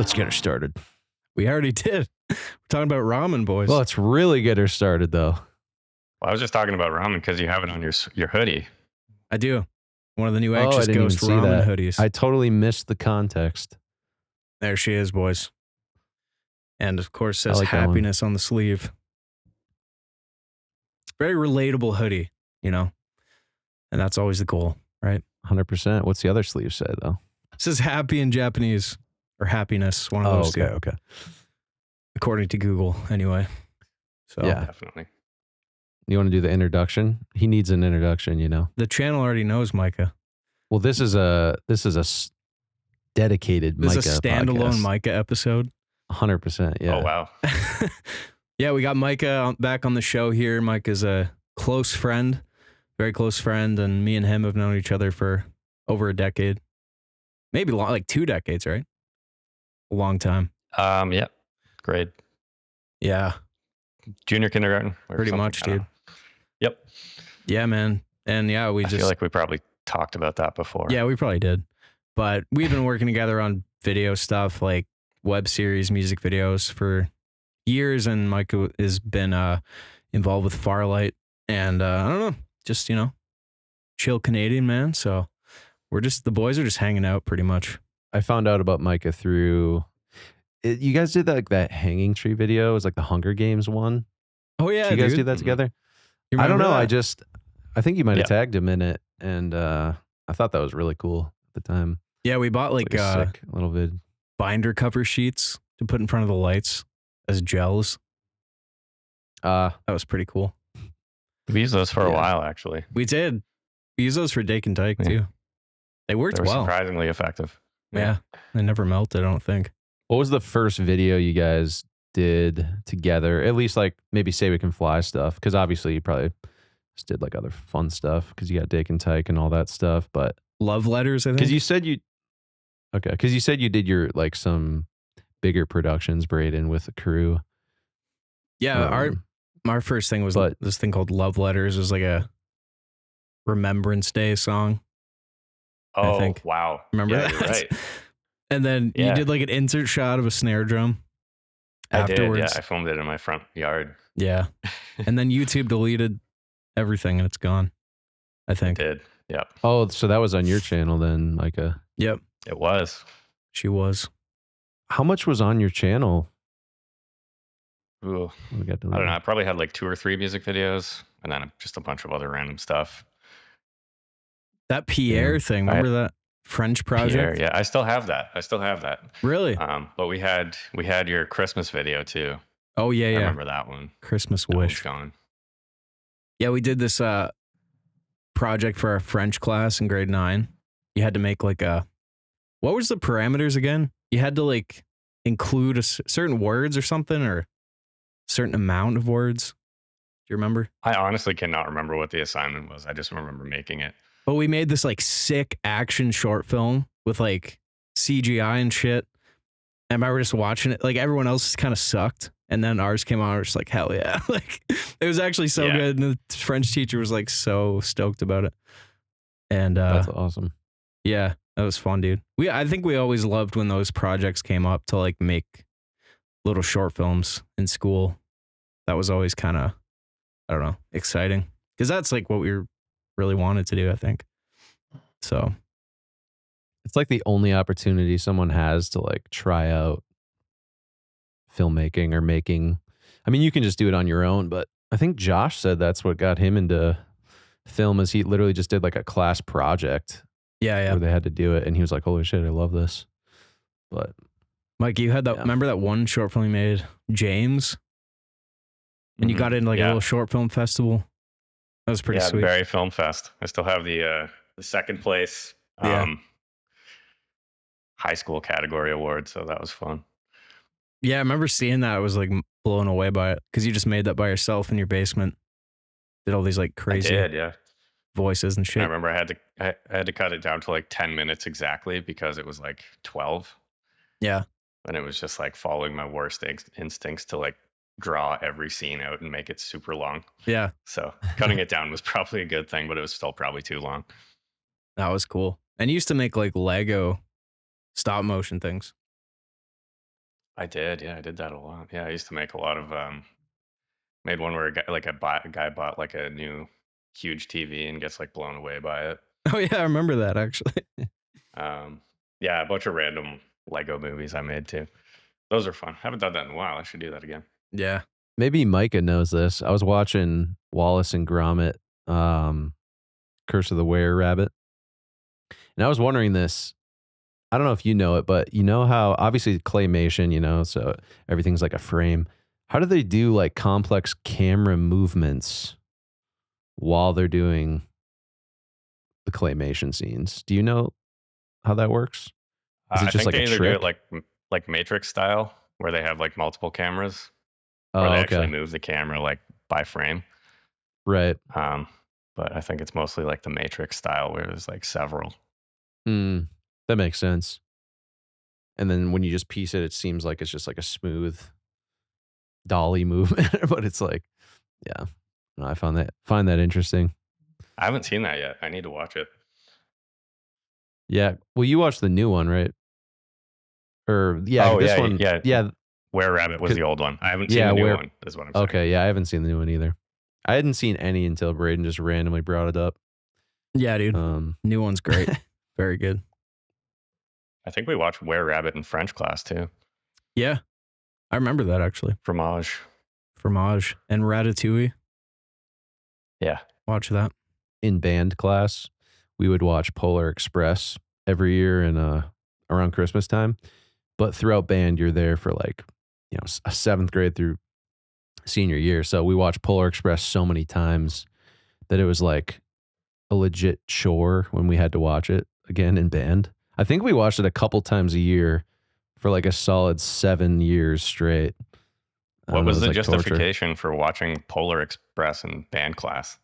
Let's get her started. We already did. We're talking about ramen, boys. Well, let's really get her started, though. Well, I was just talking about ramen because you have it on your hoodie. I do. One of the new I Anxious didn't Ghost even see ramen that. hoodies. I totally missed the context. There she is, boys. And of course, says like that one. happiness on the sleeve. Very relatable hoodie, you know? And that's always the goal, right? 100%. What's the other sleeve say, though? It says happy in Japanese or happiness, one of those two. Okay. According to Google, anyway. So Yeah. Definitely. You want to do the introduction? He needs an introduction, you know. the channel already knows Micah. Well, this is a dedicated This Micah is a standalone podcast. Micah episode. 100%. Yeah. Oh, wow. Yeah, we got Micah back on the show here. Micah's a close friend, very close friend, and me and him have known each other for over a decade. Maybe like 2 decades, right? A long time. Yeah. Grade. Yeah, Junior kindergarten. or pretty something, much, I don't dude. know. Yep. Yeah, man. And yeah, I feel like we probably talked about that before. Yeah, we probably did. But we've been working together on video stuff like web series, music videos for years. And Micah has been involved with Farlight. And I don't know, just, you know, chill Canadian, man. So the boys are just hanging out pretty much. I found out about Micah through... You guys did that hanging tree video. It was like the Hunger Games one. Oh, yeah. Did you guys dude. do that together? You I don't know. remember that? I think you might have Yeah. tagged him in it. And I thought that was really cool at the time. Yeah, we bought like, It's like a sick little vid. binder cover sheets to put in front of the lights as gels. That was pretty cool. We used those for a Yeah. while, actually. We did. We use those for Dake and Tyke Yeah. too. They worked They were well. surprisingly effective. Yeah. They never melted, I don't think. What was the first video you guys did together? At least like maybe Say We Can Fly stuff. Because obviously you probably just did like other fun stuff because you got Dake and Tyke and all that stuff. But Love letters, I think. because you said you did your like some bigger productions, Braden, with a crew. Yeah, our first thing was but- this thing called Love Letters. It was like a Remembrance Day song. Oh, think. wow. Remember Yeah, that? you're right. And then you Yeah. did like an insert shot of a snare drum I did. afterwards. Yeah, I filmed it in my front yard. Yeah. And then YouTube deleted everything and it's gone, I I think. did. Yep. Oh, so that was on your channel then, Micah. Yep, It was. she was. How much was on your channel? Ooh, when we got to I don't know. I probably had like 2 or 3 music videos and then just a bunch of other random stuff. That Pierre thing, remember that French project? Pierre, yeah, I still have that. Really? But we had your Christmas video too. Oh, yeah, I yeah. remember that one. Christmas That one's Wish. gone. Yeah, we did this project for our French class in grade 9. You had to make like what was the parameters again? You had to like include certain words or something or a certain amount of words. Do you remember? I honestly cannot remember what the assignment was. I just remember making it. But we made this like sick action short film with like CGI and shit. And I remember just watching it. Like everyone else kind of sucked. And then ours came on. I was just like, hell yeah. Like it was actually so Yeah. good. And the French teacher was like so stoked about it. And That's awesome. yeah, that was fun, dude. I think we always loved when those projects came up to like make little short films in school. That was always kind of, I don't know, exciting. Because that's like what we really wanted to do, I think. So It's like the only opportunity someone has to like try out filmmaking or making. I mean, you can just do it on your own, but I think Josh said that's what got him into film is he literally just did like a class project yeah. where they had to do it. And he was like, holy shit, I love this. But Mike, you had that, Yeah. remember that one short film you made, James? And you Mhm. got into like a Yeah. little short film festival. That was pretty Yeah, sweet. the Barrie Film Fest. I still have the second place Yeah. high school category award, so that was fun. Yeah, I remember seeing that. I was like blown away by it because you just made that by yourself in your basement. Did all these like crazy I did, yeah. voices and I shit. remember I had to cut it down to like 10 minutes exactly because it was like 12. Yeah. And it was just like following my worst instincts to like draw every scene out and make it super long. Yeah, So cutting it down was probably a good thing, but it was still probably too long. that was cool. And you used to make like Lego stop motion things. I did. Yeah, I did that a lot. Yeah, I used to make a lot of made one where a guy bought like a new huge TV and gets like blown away by it. Oh yeah, I remember that actually. Um, yeah, a bunch of random Lego movies I made too. Those are fun. Haven't done that in a while. I should do that again. Yeah. Maybe Micah knows this. I was watching Wallace and Gromit, Curse of the Were-Rabbit, and I was wondering this. I don't know if you know it, but you know how obviously claymation, so everything's like a frame. How do they do like complex camera movements while they're doing the claymation scenes? Do you know how that works? Is it I just think like they a either do it trick? like Matrix style, where they have like multiple cameras, or Oh, they actually okay. move the camera like by frame. Right. Um, but I think it's mostly like the Matrix style, where there's like several. Mm, that makes sense. And then when you just piece it, it seems like it's just like a smooth dolly movement, but it's like, yeah, no, I find that interesting. I haven't seen that yet. I need to watch it. Yeah. Well, you watched the new one, right? Or yeah, Oh this yeah, one, yeah. yeah, Where Rabbit was the old one. I haven't seen yeah, the new where one. Is what I'm saying. okay, yeah, I haven't seen the new one either. I hadn't seen any until Braden just randomly brought it up. Yeah, dude. Um, New one's great. Very good. I think we watched Where Rabbit in French class too. Yeah. I remember that actually. Fromage. Fromage and Ratatouille. Yeah. Watch that. in band class, we would watch Polar Express every year in around Christmas time. But throughout band, you're there for like, a seventh grade through senior year. So we watched Polar Express so many times that it was like a legit chore when we had to watch it again in band. I think we watched it a couple times a year for like a solid 7 years straight. What was the like torture. justification for watching Polar Express in band class?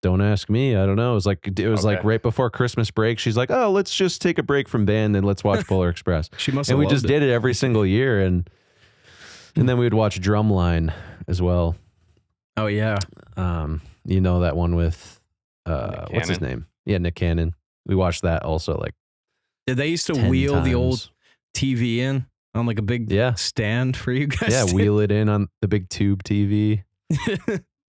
Don't ask me. I don't know. It was like Okay. right before Christmas break. She's like, "Oh, let's just take a break from band and let's watch Polar Express." She must And have we loved just it. did it every single year, and then we would watch Drumline as well. Oh yeah. You know that one with what's his Cannon? name? Yeah, Nick Cannon. We watched that also like Did they used to 10 wheel the old times. TV in on like a big Yeah. stand for you guys? Yeah, to- wheel it in on the big tube TV. Yeah.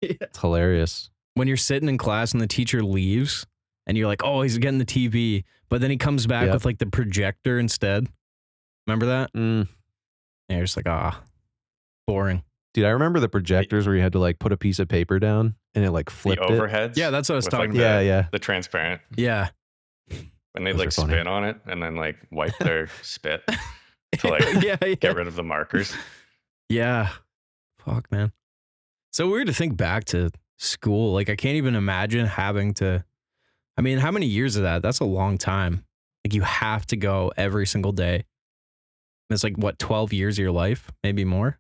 It's hilarious. When you're sitting in class and the teacher leaves and you're like, oh, he's getting the TV, but then he comes back Yep. with like the projector instead. Remember that? Mm. And you're just like, boring. Dude, I remember the projectors where you had to like put a piece of paper down and it like The flipped it. overheads? Yeah, that's what I was with, talking like, about. Yeah, yeah. The transparent. Yeah. And they'd Those like are funny. spit on it and then like wipe their spit to like yeah. get rid of the markers. Yeah. Fuck, man. So weird to think back to school. Like, I can't even imagine having to. I mean, how many years is that? That's a long time. Like, you have to go every single day. It's like, what, 12 years of your life? Maybe more?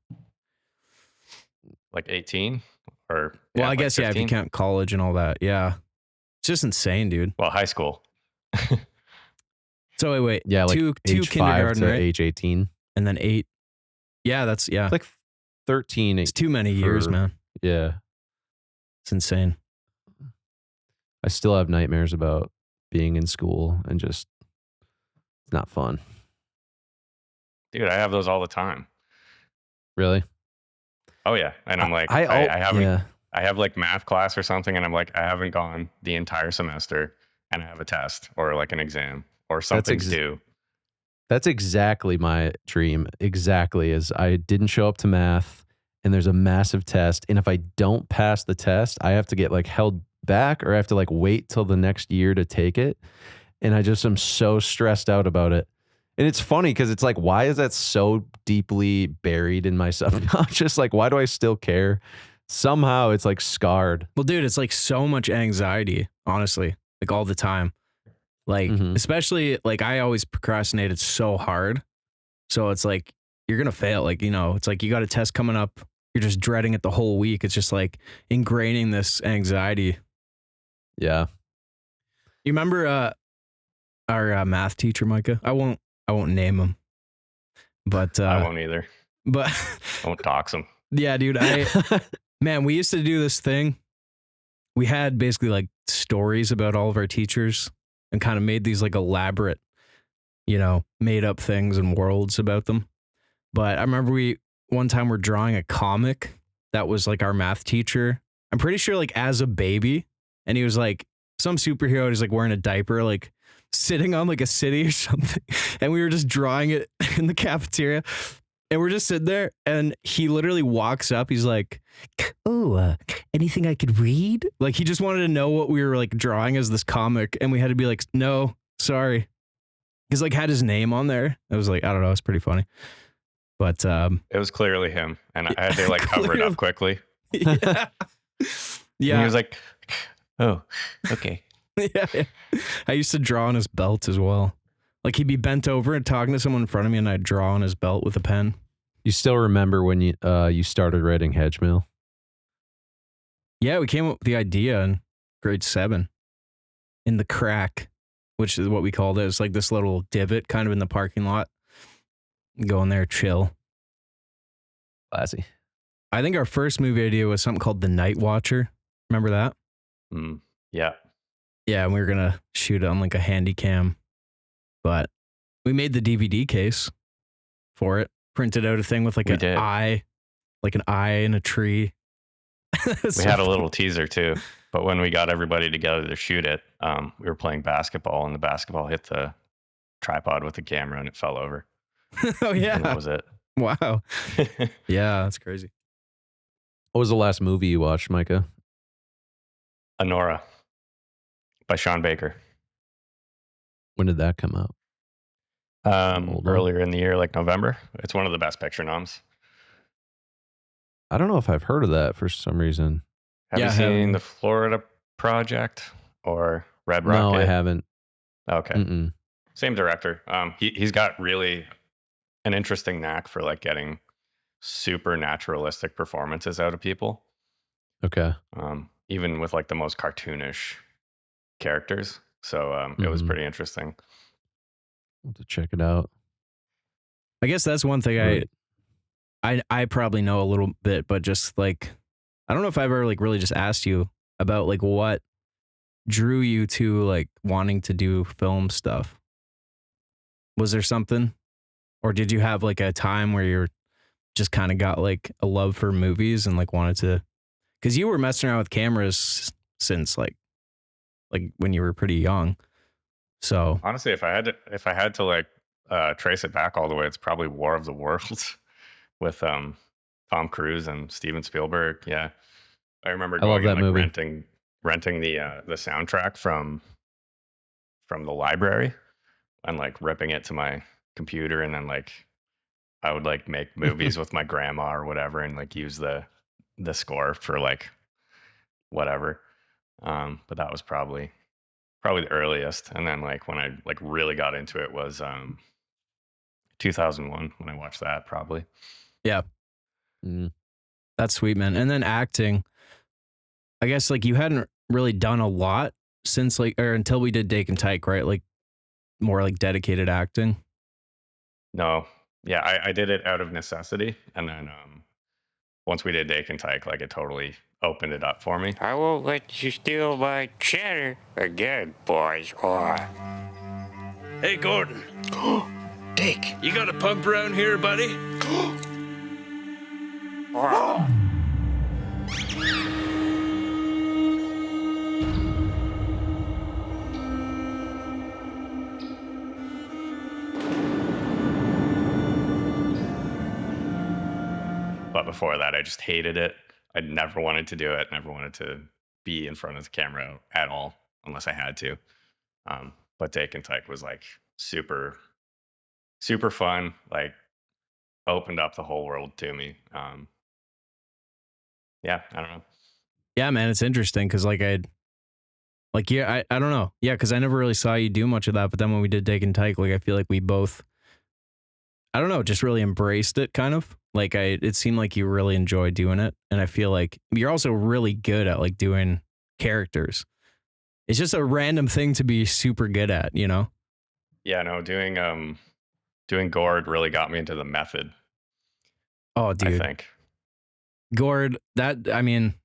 Like 18 or Well, I like guess, yeah, if you 15? count college and all that. Yeah. It's just insane, dude. Well, high school. So, wait. Yeah, like two age 5 kindergarten, to right? age 18. And then 8. Yeah, that's, yeah. It's like 13. It's too many years, for- man. Yeah. It's insane. I still have nightmares about being in school and just it's not fun. Dude, I have those all the time. Really? Oh yeah. And I'm like, I haven't yeah. I have like math class or something and I'm like, I haven't gone the entire semester and I have a test or like an exam or something's due. That's exactly my dream. Exactly, is I didn't show up to math and there's a massive test, and if I don't pass the test, I have to get like held back or I have to like wait till the next year to take it. And I just am so stressed out about it. And it's funny because it's like, why is that so deeply buried in my subconscious? Like, why do I still care? Somehow it's like scarred. Well, dude, it's like so much anxiety, honestly, like all the time. Like, Mhm. especially like I always procrastinated so hard. So it's like, you're going to fail. Like, it's like you got a test coming up. You're just dreading it the whole week. It's just like ingraining this anxiety. Yeah. You remember our math teacher, Micah? I won't name him, but I won't either. But I won't dox them. yeah, dude, man, we used to do this thing. We had basically like stories about all of our teachers and kind of made these like elaborate, made up things and worlds about them. But I remember one time we're drawing a comic that was like our math teacher. I'm pretty sure like as a baby, and he was like some superhero. He's like wearing a diaper, like sitting on like a city or something, and we were just drawing it in the cafeteria. And we're just sitting there, and he literally walks up. He's like, "Oh, anything I could read?" Like he just wanted to know what we were like drawing as this comic, and we had to be like, "No, sorry." He's like had his name on there. It was like I don't know. It's pretty funny, but It was clearly him, and I had to like cover it up quickly. yeah, And he yeah, was like, "Oh, okay." yeah. I used to draw on his belt as well. Like he'd be bent over and talking to someone in front of me, and I'd draw on his belt with a pen. You still remember when you started writing Hedgemill? Yeah, we came up with the idea in grade 7 in the crack, which is what we called it. It's like this little divot kind of in the parking lot. Go in there, chill. Classy. I think our first movie idea was something called The Night Watcher. Remember that? Yeah. Yeah, and we were going to shoot it on like a handy cam. But we made the DVD case for it. Printed out a thing with like eye, like an eye in a tree. We had a little teaser too, but when we got everybody together to shoot it, we were playing basketball, and the basketball hit the tripod with the camera, and it fell over. Oh yeah, And that was it. Wow. Yeah, that's crazy. What was the last movie you watched, Micah? Honora by Sean Baker. When did that come out? Earlier in the year, like November. It's one of the best picture noms. I don't know if I've heard of that for some reason. Have you seen The Florida Project or Red Rocket? No, I haven't. Okay. Mm-mm. Same director. He's got really an interesting knack for like getting super naturalistic performances out of people. Okay. Even with like the most cartoonish characters. So it was pretty interesting. I'll have to check it out. I guess that's one thing I probably know a little bit, but just like I don't know if I've ever like really just asked you about like what drew you to like wanting to do film stuff. Was there something? Or did you have like a time where you're just kind of got like a love for movies and like wanted to, because you were messing around with cameras since like when you were pretty young. So honestly, if I had to like trace it back all the way, it's probably War of the Worlds with Tom Cruise and Steven Spielberg. Yeah, I remember going and like renting the soundtrack from the library and like ripping it to my computer, and then like I would like make movies with my grandma or whatever, and like use the score for like whatever. But that was probably the earliest. And then like when I like really got into it was 2001 when I watched that probably. Yeah. That's sweet, man. And then acting, I guess like you hadn't really done a lot since like or until we did Dake and Tyke, right? Like more like dedicated acting. No. Yeah, I did it out of necessity, and then once we did Dake and Tyke, like it totally opened it up for me. I won't let you steal my cheddar again, boys. Hey, Gordon. Dake. You got a pub around here, buddy? But before that, I just hated it. I never wanted to do it. Never wanted to be in front of the camera at all, unless I had to. But Dake and Tyke was like super, super fun. Like opened up the whole world to me. Yeah, I don't know. Yeah, man, it's interesting because like I don't know. Yeah, because I never really saw you do much of that. But then when we did Dake and Tyke, like I feel like we both, I don't know, just really embraced it kind of. Like it seemed like you really enjoyed doing it. And I feel like you're also really good at like doing characters. It's just a random thing to be super good at, you know? Yeah, no, doing Gord really got me into the method. Oh, dude. I think. Gord, that, I mean,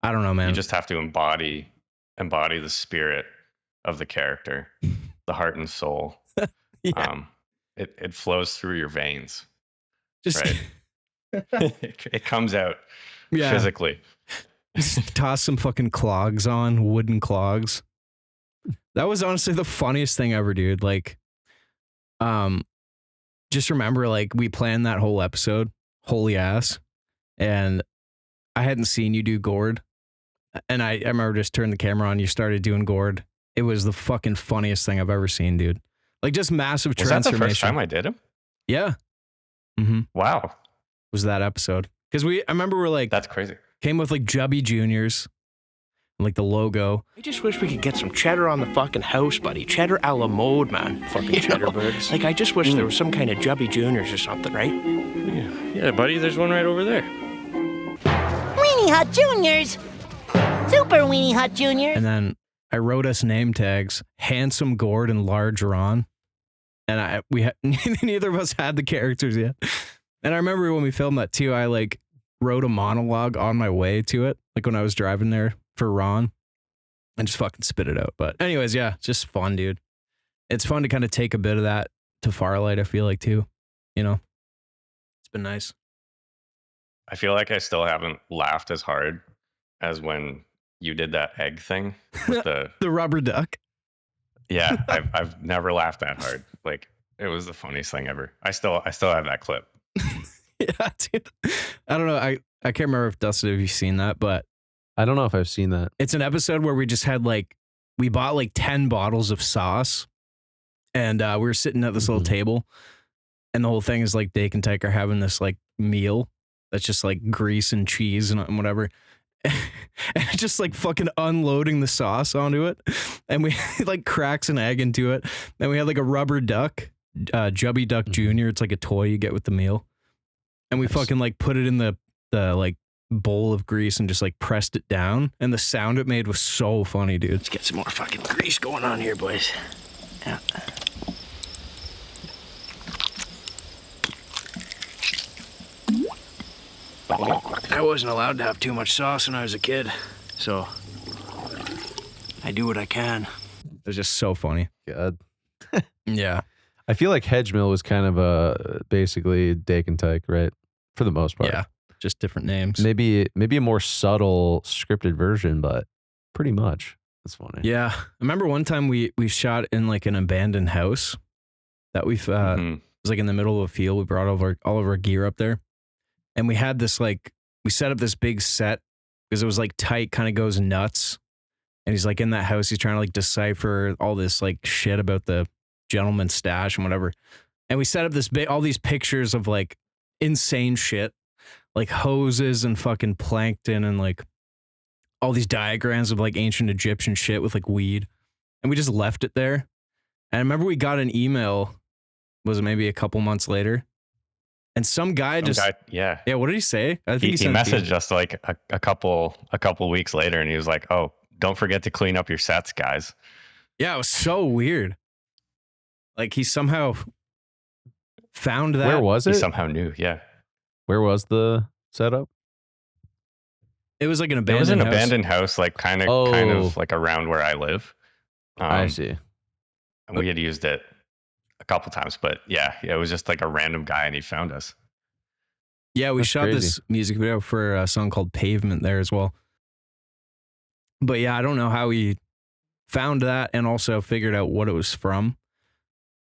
I don't know, man. You just have to embody the spirit of the character, the heart and soul. Yeah. It flows through your veins. Just right. It comes out physically. Just toss some fucking clogs on, wooden clogs. That was honestly the funniest thing ever, dude. Like, just remember, like, we planned that whole episode, holy ass, and I hadn't seen you do Gord, and I remember just turning the camera on, you started doing Gord. It was the fucking funniest thing I've ever seen, dude. Like, just massive transformation. Was that the first time I did him? Yeah. Mm-hmm. Wow. Was that episode? Because I remember we're like, that's crazy. Came with like Jubby Juniors, and like the logo. I just wish we could get some cheddar on the fucking house, buddy. Cheddar a la mode, man. Fucking cheddar birds. Like, I just wish there was some kind of Jubby Juniors or something, right? Yeah, buddy, there's one right over there. Weenie Hut Juniors! Super Weenie Hut Juniors! And then I wrote us name tags, Handsome Gord and Large Ron. And neither of us had the characters yet. And I remember when we filmed that too, I like wrote a monologue on my way to it, like when I was driving there for Ron, and just fucking spit it out. But anyways, yeah, it's just fun, dude. It's fun to kind of take a bit of that to Farlight, I feel like, too. You know, it's been nice. I feel like I still haven't laughed as hard as when you did that egg thing with the rubber duck. Yeah, I've never laughed that hard. Like, it was the funniest thing ever. I still have that clip. Yeah, dude. I don't know. I can't remember if Dustin, have you seen that? But I don't know if I've seen that. It's an episode where we just had we bought 10 bottles of sauce, and we were sitting at this little table, and the whole thing is Dake and Tyke are having this meal that's just grease and cheese and whatever. And it's just fucking unloading the sauce onto it, and we cracks an egg into it, and we had a rubber duck, Jubby Duck Jr. It's like a toy you get with the meal. And we fucking put it in the bowl of grease and just pressed it down. And the sound it made was so funny, dude. Let's get some more fucking grease going on here, boys. Yeah. I wasn't allowed to have too much sauce when I was a kid, so I do what I can. It was just so funny. God. Yeah. I feel like Hedgemill was kind of basically Dake and Tyke, right? For the most part. Yeah. Just different names. Maybe a more subtle scripted version, but pretty much. That's funny. Yeah. I remember one time we shot in an abandoned house that it was in the middle of a field. We brought all of our gear up there. And we had this we set up this big set because it was Tyke kind of goes nuts. And he's in that house. He's trying to decipher all this shit about the gentleman's stash and whatever. And we set up all these pictures of insane shit, hoses and fucking plankton and all these diagrams of ancient Egyptian shit with weed. And we just left it there. And I remember we got an email, was it maybe a couple months later? And some guy yeah. What did he say? I think he messaged us a couple weeks later, and he was like, "Oh, don't forget to clean up your sets, guys." Yeah, it was so weird. He somehow found that. Where was it? He somehow knew. Yeah. Where was the setup? It was an abandoned house. It was an abandoned house, kind of around where I live. I see. And we had used it a couple times, but yeah, it was just a random guy, and he found us. Yeah, we shot this music video for a song called Pavement there as well. But yeah, I don't know how he found that and also figured out what it was from.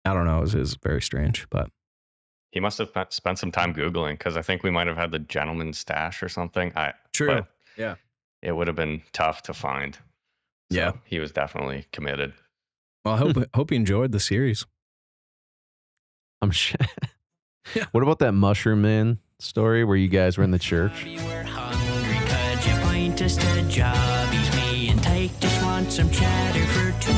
I don't know. It was very strange, but he must have spent some time Googling, because I think we might have had the gentleman's stash or something. True. Yeah. It would have been tough to find. So yeah. He was definitely committed. Well, I hope you enjoyed the series. I'm sure. Yeah. What about that Mushroom Man story where you guys were in the church? We were hungry, could you point us to jobbies? Me and Tyke just want some cheddar for two.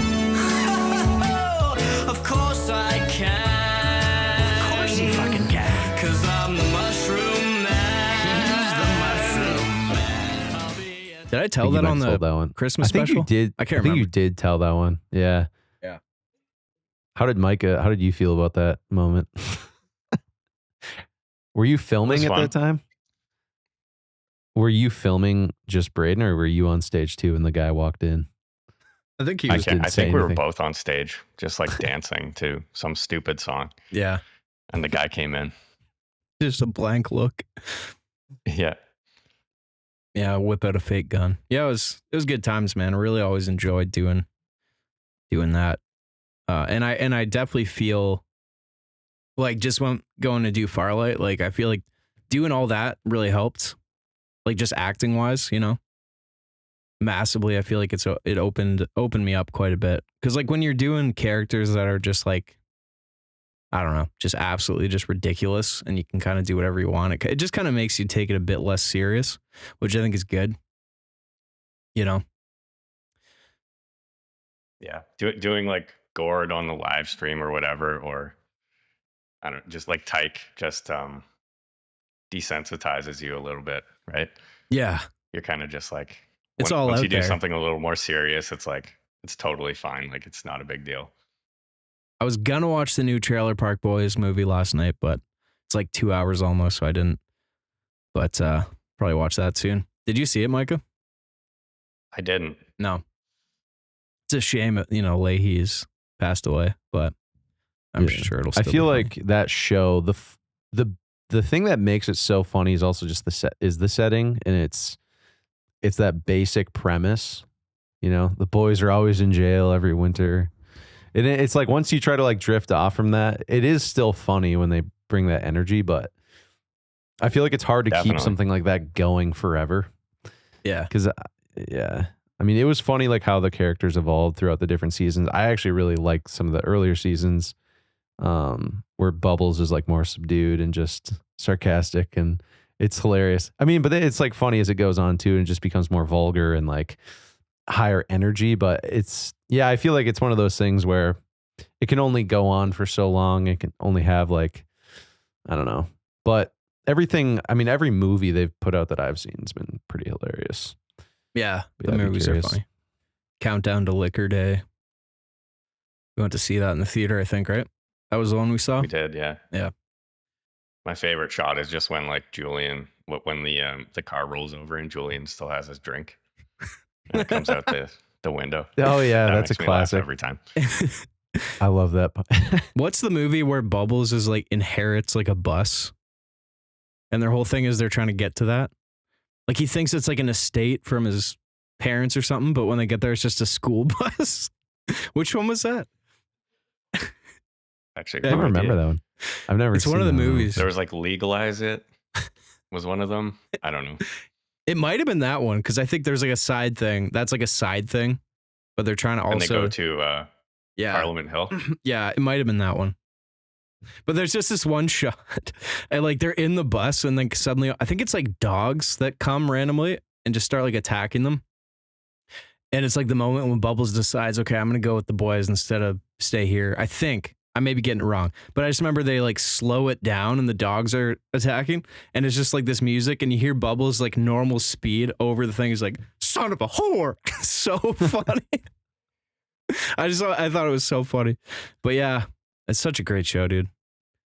Of course I can. Of course you fucking can. 'Cause I'm the Mushroom Man. He's the Mushroom Man. Did I tell that on the Christmas special? I think you did. I can't remember. You did tell that one. Yeah. Yeah. How did you feel about that moment? Were you filming at that time? Were you filming just Braden, or were you on stage too and the guy walked in? I think he was. I think we were both on stage, just dancing to some stupid song. Yeah. And the guy came in. Just a blank look. Yeah. Yeah, whip out a fake gun. Yeah, it was good times, man. I really always enjoyed doing that. And I definitely feel like just when going to do Farlight, like I feel like doing all that really helped. Like just acting wise, you know. Massively, I feel like it opened me up quite a bit. Cause like when you're doing characters that are just like, I don't know, just absolutely just ridiculous, and you can kind of do whatever you want. It just kind of makes you take it a bit less serious, which I think is good. You know? Yeah. Doing like Gord on the live stream or whatever, or I don't know, just like Tyke just desensitizes you a little bit, right? Yeah. You're kind of just like, it's all once out you do there. something a little more serious, it's like, it's totally fine. Like it's not a big deal. I was gonna watch the new Trailer Park Boys movie last night, but it's like 2 hours almost, so I didn't. But probably watch that soon. Did you see it, Micah? I didn't. No. It's a shame, you know, Leahy's passed away, but I'm sure it'll still I feel be like that show, the thing that makes it so funny is also just the setting, and it's that basic premise. You know, the boys are always in jail every winter. And it's like once you try to like drift off from that, it is still funny when they bring that energy, but I feel like it's hard to keep something like that going forever. Yeah. Because, yeah. I mean, it was funny like how the characters evolved throughout the different seasons. I actually really liked some of the earlier seasons where Bubbles is like more subdued and just sarcastic, and it's hilarious. I mean, but it's like funny as it goes on too, and just becomes more vulgar and like higher energy. But I feel like it's one of those things where it can only go on for so long. It can only have like, I don't know. But every movie they've put out that I've seen has been pretty hilarious. Yeah, the movies are funny. Countdown to Liquor Day. We went to see that in the theater, I think, right? That was the one we saw? We did, yeah. Yeah. My favorite shot is just when like Julian, when the car rolls over and Julian still has his drink. And it comes out the window. Oh yeah, that that's a classic every time. I love that. What's the movie where Bubbles is like inherits like a bus, and their whole thing is they're trying to get to that? Like he thinks it's like an estate from his parents or something, but when they get there, it's just a school bus. Which one was that? Actually, I don't remember that one. I've never. It's one of the movies. There was like Legalize It. Was one of them? I don't know. It might have been that one, because I think there's like a side thing. That's like a side thing, but they're trying to also. And they go to Parliament Hill. Yeah, it might have been that one. But there's just this one shot, and like they're in the bus, and then suddenly I think it's like dogs that come randomly and just start like attacking them. And it's like the moment when Bubbles decides, okay, I'm gonna go with the boys instead of stay here. I think I may be getting it wrong, but I just remember they like slow it down and the dogs are attacking, and it's just like this music, and you hear Bubbles like normal speed over the thing. He's like, son of a whore. So funny. I thought it was so funny. But yeah, it's such a great show, dude.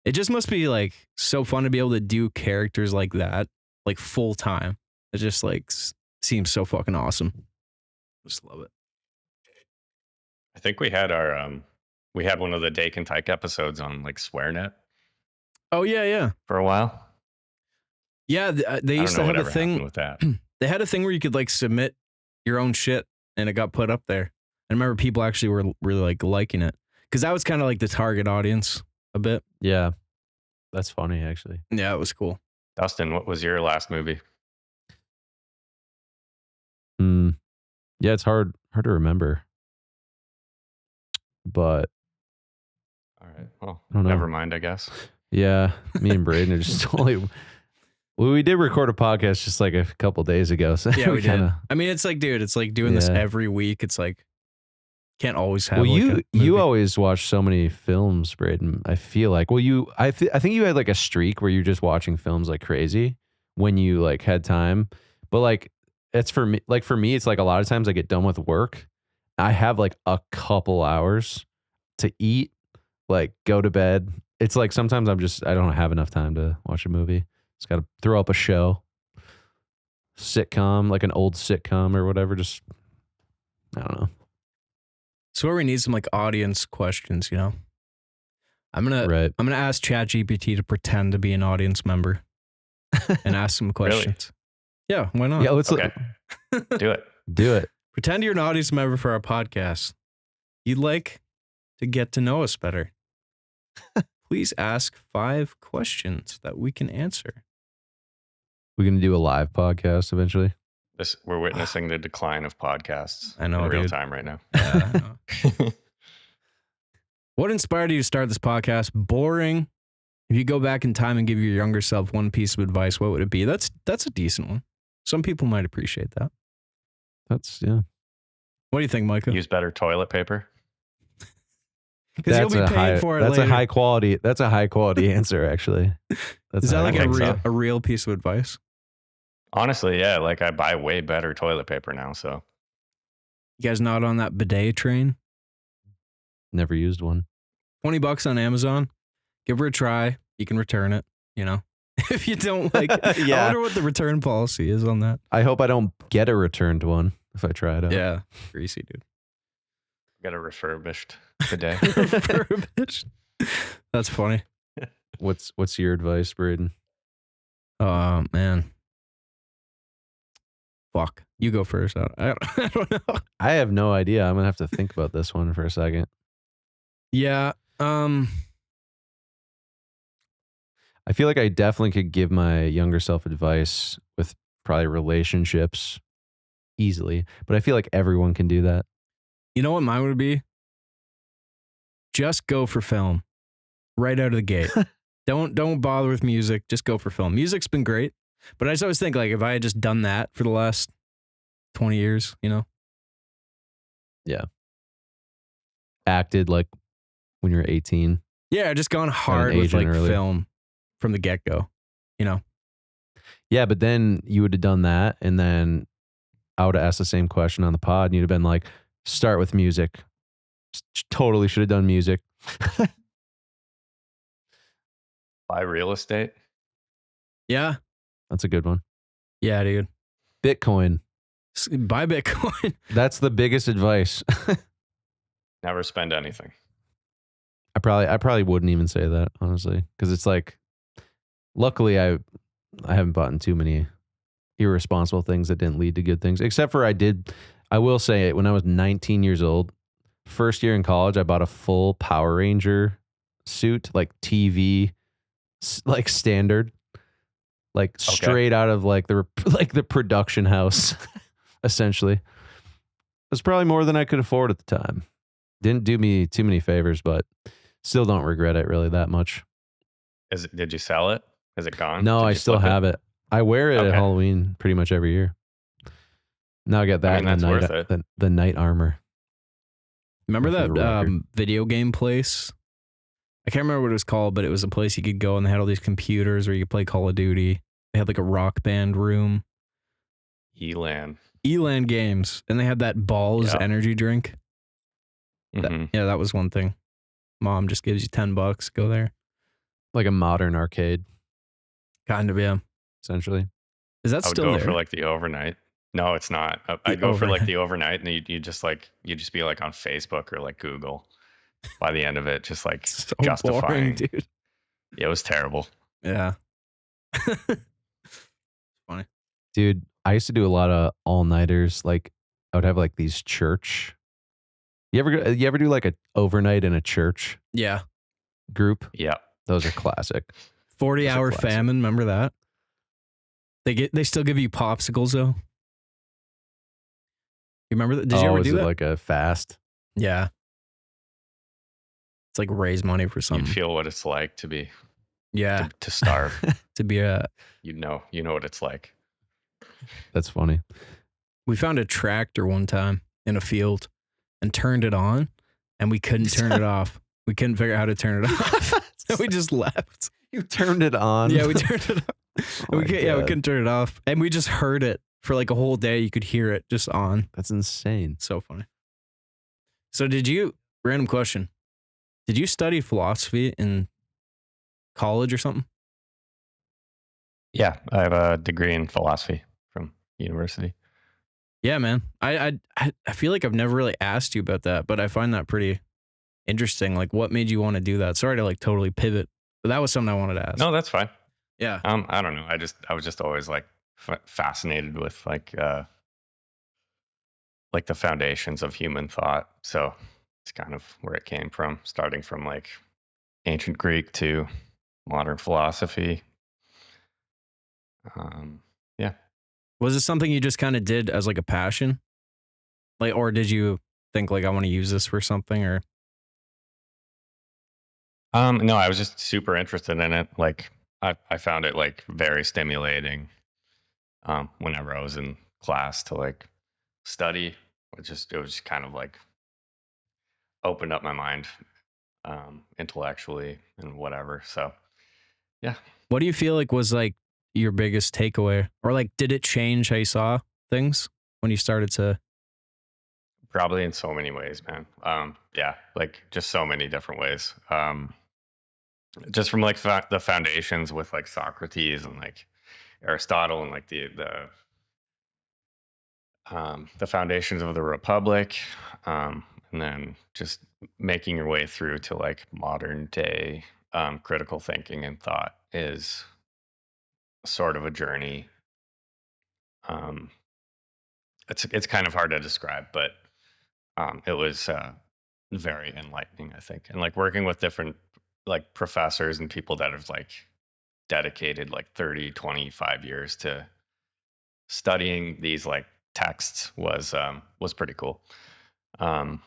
It just must be like so fun to be able to do characters like that, like full time. It just like seems so fucking awesome. Just love it. I think we had we had one of the Dake and Tyke episodes on like SwearNet. Oh yeah. For a while. Yeah, they used to have a thing with that. They had a thing where you could like submit your own shit, and it got put up there. I remember people actually were really like liking it, because that was kind of like the target audience a bit. Yeah, that's funny actually. Yeah, it was cool. Dustin, what was your last movie? Yeah, it's hard to remember. But all right, well, I don't know. Never mind, I guess. Yeah, me and Braden are just only. Well, we did record a podcast just like a couple days ago. So yeah, we did. I mean, it's like, dude, it's like doing this every week. It's like can't always have. Well, you always watch so many films, Braden. I feel like. Well, I think you had like a streak where you're just watching films like crazy when you like had time. But like it's for me. Like for me, it's like a lot of times I get done with work, I have like a couple hours to eat, like go to bed. It's like sometimes I don't have enough time to watch a movie. Just got to throw up a show, sitcom, like an old sitcom or whatever. Just, I don't know. So where we need some like audience questions, you know? I'm gonna ask ChatGPT to pretend to be an audience member and ask some questions. Really? Yeah, why not? Yeah, let's do it. Do it. Pretend you're an audience member for our podcast. You'd like to get to know us better. Please ask 5 questions that we can answer. We're going to do a live podcast eventually. We're witnessing the decline of podcasts in real time right now. Yeah, I know. What inspired you to start this podcast? Boring. If you go back in time and give your younger self one piece of advice, what would it be? That's a decent one. Some people might appreciate that. Yeah. What do you think, Micah? Use better toilet paper. Because you'll be paying for it That's later. That's a high quality answer, actually. Is that like a real piece of advice? Honestly, yeah. Like I buy way better toilet paper now. So you guys not on that bidet train? Never used one. $20 on Amazon. Give her a try. You can return it. You know, if you don't like. Yeah. I wonder what the return policy is on that. I hope I don't get a returned one if I try it out. Yeah, greasy dude. Got a refurbished bidet. Refurbished. That's funny. What's your advice, Braden? Oh man. Fuck. You go first. I don't know. I have no idea. I'm gonna have to think about this one for a second. Yeah. I feel like I definitely could give my younger self advice with probably relationships easily, but I feel like everyone can do that. You know what mine would be? Just go for film right out of the gate. Don't bother with music. Just go for film. Music's been great, but I just always think like if I had just done that for the last 20 years, you know? Yeah. Acted like when you were 18. Yeah, just gone hard with like film from the get-go, you know? Yeah, but then you would have done that, and then I would have asked the same question on the pod, and you'd have been like, start with music. Totally should have done music. Buy real estate. Yeah. That's a good one. Yeah, dude. Bitcoin. Buy Bitcoin. That's the biggest advice. Never spend anything. I probably wouldn't even say that, honestly, because it's like, luckily I haven't bought in too many irresponsible things that didn't lead to good things, except for I will say it, when I was 19 years old, first year in college, I bought a full Power Ranger suit, like TV, like standard, like straight out of like the production house, essentially. It was probably more than I could afford at the time. Didn't do me too many favors, but still don't regret it really that much. Did you sell it? Is it gone? No, I still have it. I wear it at Halloween pretty much every year. Now I get that the night armor. Remember that video game place? I can't remember what it was called, but it was a place you could go and they had all these computers where you could play Call of Duty. They had like a Rock Band room. Elan Games. And they had that Balls energy drink. Mm-hmm. That was one thing. Mom just gives you $10. Go there. Like a modern arcade. Kind of, yeah. Essentially. Is that still there? I would go for like the overnight. No, it's not. I'd go for like the overnight, and you just be like on Facebook or like Google. By the end of it, just like so justifying. Boring, dude. Yeah, it was terrible. Yeah. Funny. Dude, I used to do a lot of all-nighters. Like I would have like these church. You ever do like a overnight in a church? Yeah. Group? Yeah. Those are classic. 40-hour famine, remember that? They still give you popsicles though. You remember that? Did you ever do that? Like a fast? Yeah. It's like raise money for something. You feel what it's like to be. Yeah. To starve. To be a. You know what it's like. That's funny. We found a tractor one time in a field and turned it on, and we couldn't turn it off. We couldn't figure out how to turn it off. So we just left. You turned it on? Yeah, we turned it off. We couldn't turn it off. And we just heard it for like a whole day. You could hear it just on. That's insane. So funny. So random question. Did you study philosophy in college or something? Yeah, I have a degree in philosophy from university. Yeah, man. I feel like I've never really asked you about that, but I find that pretty interesting. Like, what made you want to do that? Sorry to like totally pivot, but that was something I wanted to ask. No, that's fine. Yeah. I don't know. I was just always like fascinated with like the foundations of human thought. So it's kind of where it came from, starting from like ancient Greek to modern philosophy. Yeah. Was it something you just kind of did as like a passion? Like, or did you think like, I want to use this for something, or? No, I was just super interested in it. Like I found it like very stimulating whenever I was in class to like study. It was just kind of like opened up my mind intellectually and whatever. So yeah. What do you feel like was like your biggest takeaway, or like did it change how you saw things when you started to? Probably in so many ways, man. Yeah, like just so many different ways. Just from like the foundations with like Socrates and like Aristotle and like the foundations of the Republic, and then just making your way through to like modern day critical thinking and thought is sort of a journey. It's kind of hard to describe, but it was very enlightening, I think, and like working with different like professors and people that have like dedicated like 30, 25 years to studying these like texts was pretty cool. Yeah,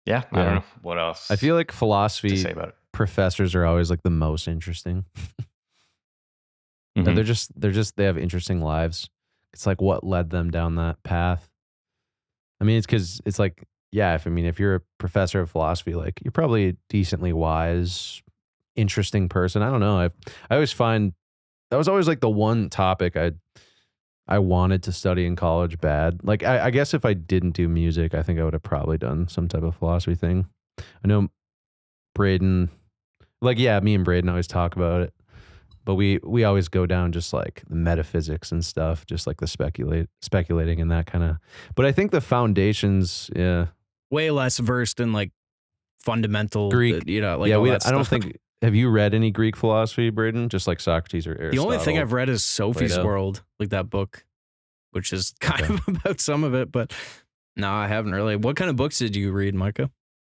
I don't know what else. I feel like philosophy to say about it. Professors are always like the most interesting. Mhm. They have interesting lives. It's like what led them down that path. I mean, it's because it's like, yeah, if you're a professor of philosophy, like you're probably a decently wise, interesting person. I don't know. I always find that was always like the one topic I wanted to study in college bad. Like I guess if I didn't do music, I think I would have probably done some type of philosophy thing. I know Braden, like, yeah, me and Braden always talk about it, but we always go down just like the metaphysics and stuff, just like the speculating and that kind of. But I think the foundations, yeah, Way less versed in like fundamental Greek, like yeah. all that I don't stuff. think. Have you read any Greek philosophy, Braden? Just like Socrates or Aristotle? The only thing I've read is Sophie's Plato. World, like that book, which is kind of about some of it, but no, I haven't really. What kind of books did you read, Micah?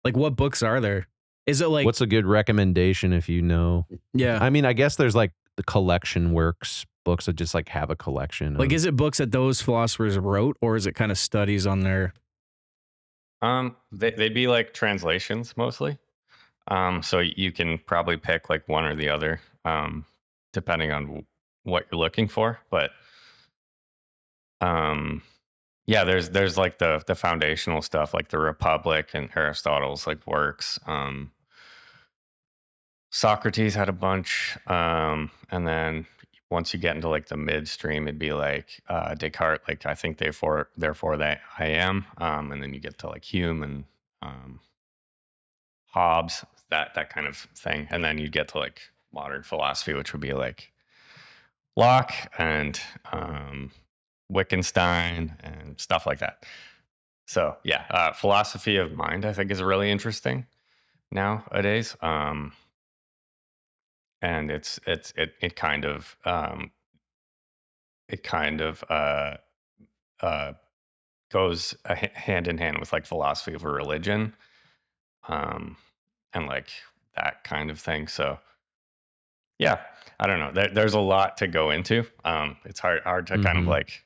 Like, what books are there? Is it like, what's a good recommendation if you know? Yeah, I mean, I guess there's like the collection works books that just like have a collection. Like, is it books that those philosophers wrote, or is it kind of studies on their? They'd be like translations mostly. So you can probably pick like one or the other, depending on what you're looking for. But yeah, there's like the foundational stuff, like the Republic and Aristotle's like works. Socrates had a bunch, and then once you get into like the midstream, it'd be like Descartes, like I think therefore that I am, and then you get to like Hume and Hobbes, that kind of thing, and then you get to like modern philosophy, which would be like Locke and Wittgenstein and stuff like that. So yeah, philosophy of mind I think is really interesting nowadays, and it kind of goes hand in hand with like philosophy of a religion, and like that kind of thing. So yeah, I don't know. There's a lot to go into. It's hard to kind of like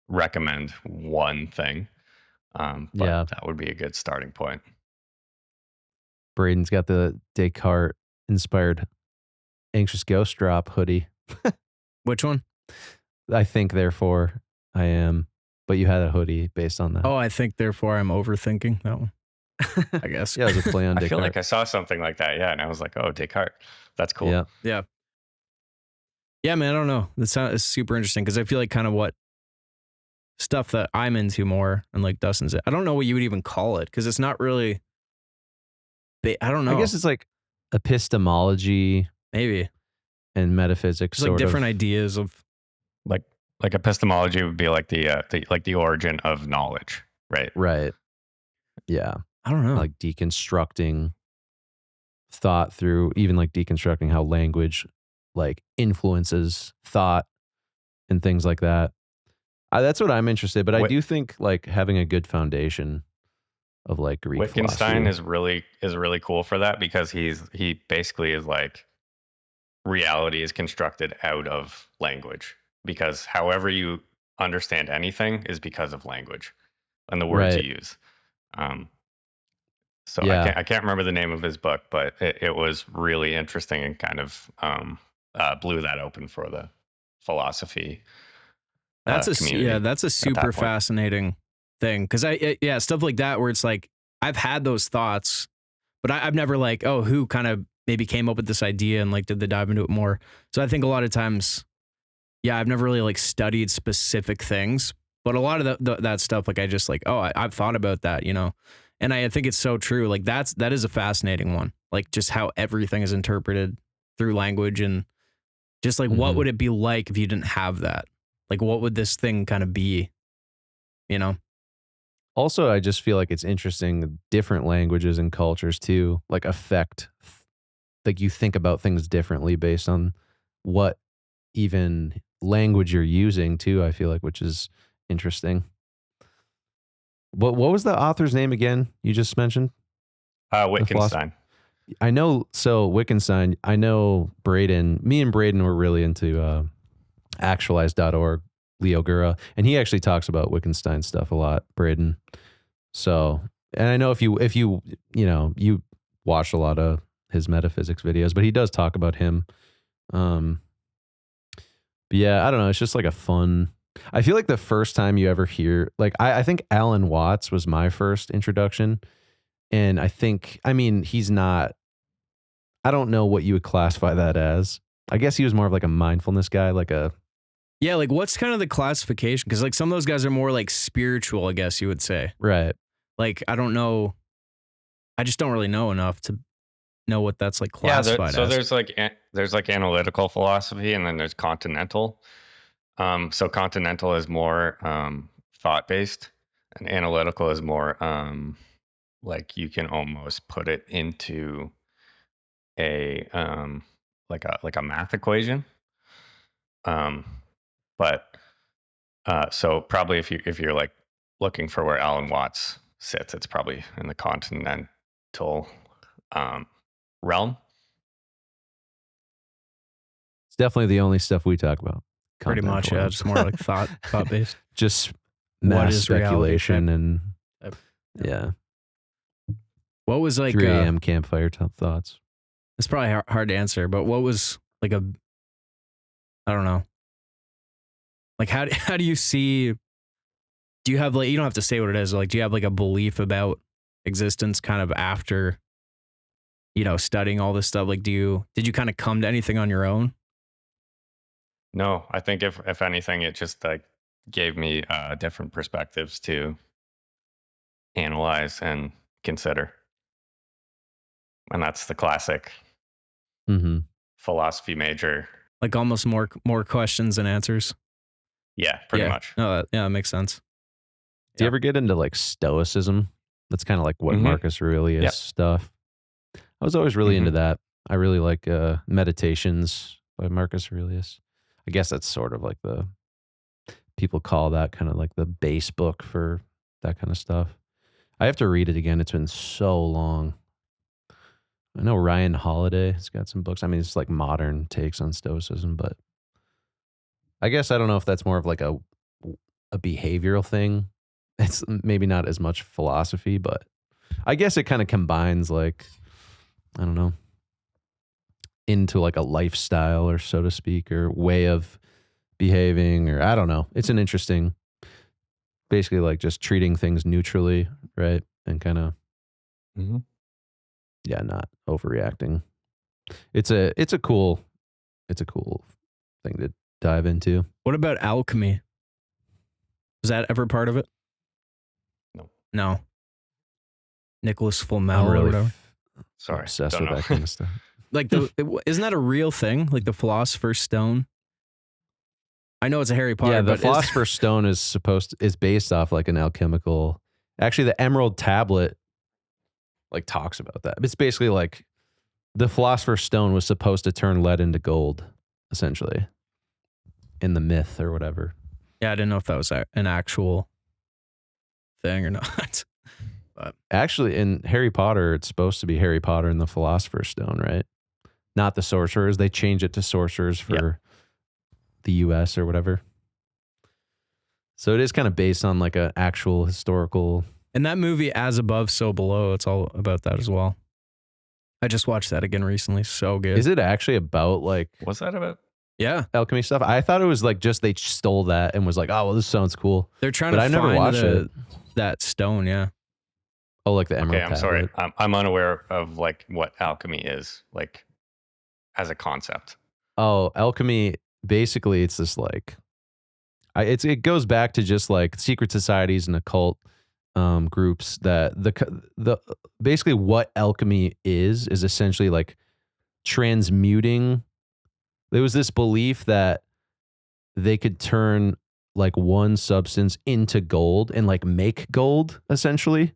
recommend one thing. But Yeah. that would be a good starting point. Braden's got the Descartes inspired Anxious Ghost Drop hoodie. Which one? I think, therefore, I am. But you had a hoodie based on that. Oh, I think, therefore, I'm overthinking that one. I guess. Yeah, it was a play on Descartes. I feel like I saw something like that. Yeah, and I was like, oh, Descartes. That's cool. Yeah. Yeah. Yeah, man, I don't know. It's super interesting because I feel like kind of what stuff that I'm into more and like Dustin's. I don't know what you would even call it because it's not really. I don't know. I guess it's like epistemology, maybe, and metaphysics. It's like different ideas of like epistemology would be like the origin of knowledge, right? Right. Yeah. I don't know. like deconstructing thought through even like deconstructing how language like influences thought and things like that. That's what I'm interested, but I do think like having a good foundation of like Greek Wittgenstein philosophy is really cool for that, because he basically is like, reality is constructed out of language, because however you understand anything is because of language and the words right. you use. So Yeah. I can't remember the name of his book, but it was really interesting and kind of blew that open for the philosophy community. That's a super fascinating thing, because stuff like that where it's like I've had those thoughts, but I've never like, oh, who kind of maybe came up with this idea and like did they dive into it more. So I think a lot of times, yeah, I've never really like studied specific things, but a lot of that stuff, like I just like, oh, I've thought about that, you know, and I think it's so true. Like that is a fascinating one, like just how everything is interpreted through language, and just like what would it be like if you didn't have that? Like what would this thing kind of be, you know? Also, I just feel like it's interesting, different languages and cultures too, like affect, like you think about things differently based on what even language you're using too, I feel like, which is interesting. What was the author's name again you just mentioned? Wittgenstein. I know, so Wittgenstein, I know Braden, me and Braden were really into actualize.org, Leo Gura, and he actually talks about Wittgenstein stuff a lot, Braden. So, and I know if you you watch a lot of his metaphysics videos, but he does talk about him. But yeah, I don't know. It's just like a fun, I feel like the first time you ever hear, like, I think Alan Watts was my first introduction. And I mean, he's not, I don't know what you would classify that as. I guess he was more of like a mindfulness guy, like a, yeah, like what's kind of the classification? Because like some of those guys are more like spiritual, I guess you would say. right. Like, I don't know. I just don't really know enough to know what that's like classified so as. there's like analytical philosophy, and then there's continental. So continental is more thought based, and analytical is more like you can almost put it into a like a math equation. But so probably if you're like looking for where Alan Watts sits, it's probably in the continental realm. It's definitely the only stuff we talk about. Pretty much, yeah. It's more like thought based. Just What mass is reality speculation and yeah. What was like 3 a.m. campfire thoughts. It's probably hard to answer, but what was like I don't know. Like how do you see? Do you have like, you don't have to say what it is. Like, do you have like a belief about existence kind of after, studying all this stuff? Like, did you kind of come to anything on your own? No, I think if anything, it just like gave me different perspectives to analyze and consider, and that's the classic philosophy major. Like almost more questions than answers. Yeah, pretty much. No, that makes sense. Do you ever get into like stoicism? That's kind of like what Marcus Aurelius stuff. I was always really into that. I really like Meditations by Marcus Aurelius. I guess that's sort of like people call that kind of like the base book for that kind of stuff. I have to read it again. It's been so long. I know Ryan Holiday has got some books. I mean, it's like modern takes on stoicism, but I guess I don't know if that's more of like a behavioral thing. It's maybe not as much philosophy, but I guess it kind of combines like, I don't know, into like a lifestyle or so to speak, or way of behaving, or I don't know. It's an interesting, basically like just treating things neutrally, right? And kind of, not overreacting. It's a cool thing to dive into. What about alchemy? Was that ever part of it? No. Nicholas Flamel or whatever. Sorry, obsessed with that kind of stuff. Like isn't that a real thing? Like the Philosopher's Stone? I know it's a Harry Potter. Yeah, the but Philosopher's Stone is based off like an alchemical. Actually, the Emerald Tablet like talks about that. It's basically like the Philosopher's Stone was supposed to turn lead into gold, essentially, in the myth or whatever. Yeah, I didn't know if that was an actual thing or not. But actually, in Harry Potter, it's supposed to be Harry Potter and the Philosopher's Stone, right? Not the sorcerers. They change it to sorcerers for the US or whatever. So it is kind of based on like an actual historical. And that movie, As Above, So Below, it's all about that as well. I just watched that again recently. So good. Is it actually about like. What's that about? Yeah. Alchemy stuff? I thought it was like just they stole that and was like, oh, well, this sounds cool. They're trying but to I never find watched that stone, yeah. Oh, like the emerald Okay, I'm sorry. tablet. I'm unaware of like what alchemy is, like as a concept. Oh, alchemy, basically it's this like, it goes back to just like secret societies and occult groups that the basically what alchemy is essentially like transmuting. There was this belief that they could turn like one substance into gold and like make gold essentially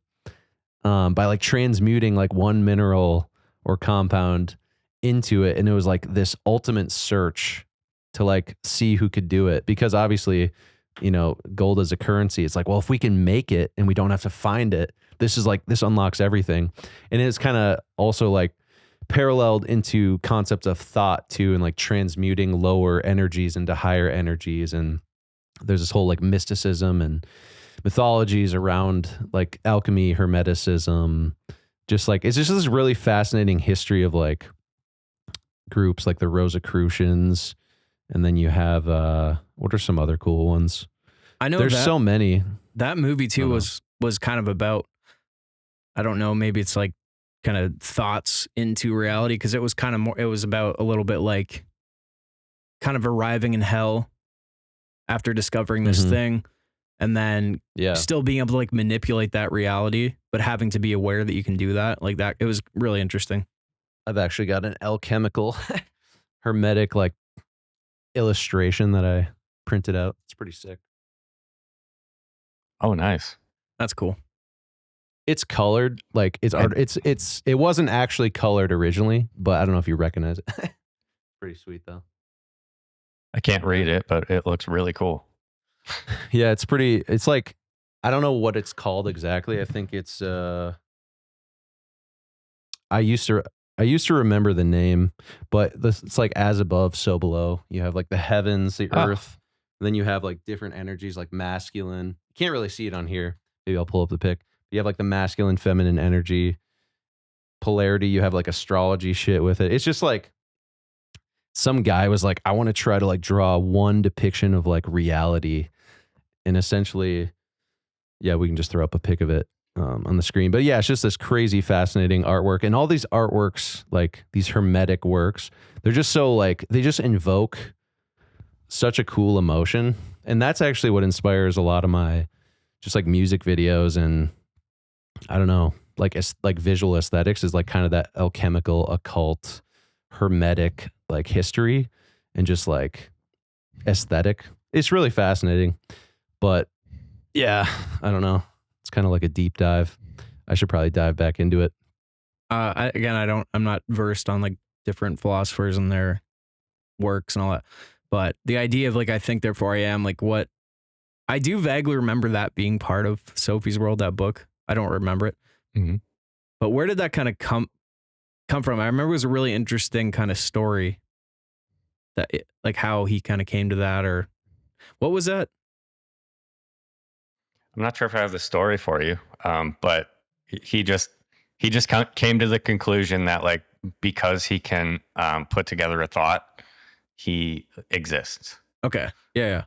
by like transmuting like one mineral or compound into it. And it was like this ultimate search to like see who could do it, because obviously, you know, gold as a currency, it's like, well, if we can make it and we don't have to find it, this unlocks everything. And it's kind of also like paralleled into concepts of thought too, and like transmuting lower energies into higher energies. And there's this whole like mysticism and mythologies around like alchemy, hermeticism, just like, it's just this really fascinating history of like groups like the Rosicrucians. And then you have, what are some other cool ones? I know there's so many. That movie too was kind of about, I don't know, maybe it's like kind of thoughts into reality, because it was kind of more, it was about a little bit like kind of arriving in hell after discovering this thing, and then still being able to like manipulate that reality, but having to be aware that you can do that. Like that, it was really interesting. I've actually got an alchemical hermetic like illustration that I printed out. It's pretty sick. Oh, nice. That's cool. It's colored, like it's art. It wasn't actually colored originally, but I don't know if you recognize it. Pretty sweet though. I can't read it, but it looks really cool. Yeah, it's pretty. It's like, I don't know what it's called exactly. I think it's I used to remember the name, but it's like As Above, So Below. You have like the heavens, the earth, and then you have like different energies like masculine. You can't really see it on here. Maybe I'll pull up the pic. You have like the masculine, feminine energy, polarity. You have like astrology shit with it. It's just like some guy was like, I want to try to like draw one depiction of like reality. And essentially, yeah, we can just throw up a pic of it on the screen. But yeah, it's just this crazy, fascinating artwork. And all these artworks, like these hermetic works, they're just so like, they just invoke such a cool emotion. And that's actually what inspires a lot of my just like music videos, and I don't know, like visual aesthetics is like kind of that alchemical, occult, hermetic like history and just like aesthetic. It's really fascinating. But yeah, I don't know. It's kind of like a deep dive. I should probably dive back into it. I'm not versed on like different philosophers and their works and all that. But the idea of like, I think therefore I am, like what I do vaguely remember that being part of Sophie's World, that book. I don't remember it. Mm-hmm. But where did that kind of come from? I remember it was a really interesting kind of story like how he kind of came to that, or what was that? I'm not sure if I have the story for you, but he just came to the conclusion that like because he can put together a thought, he exists. Okay. Yeah.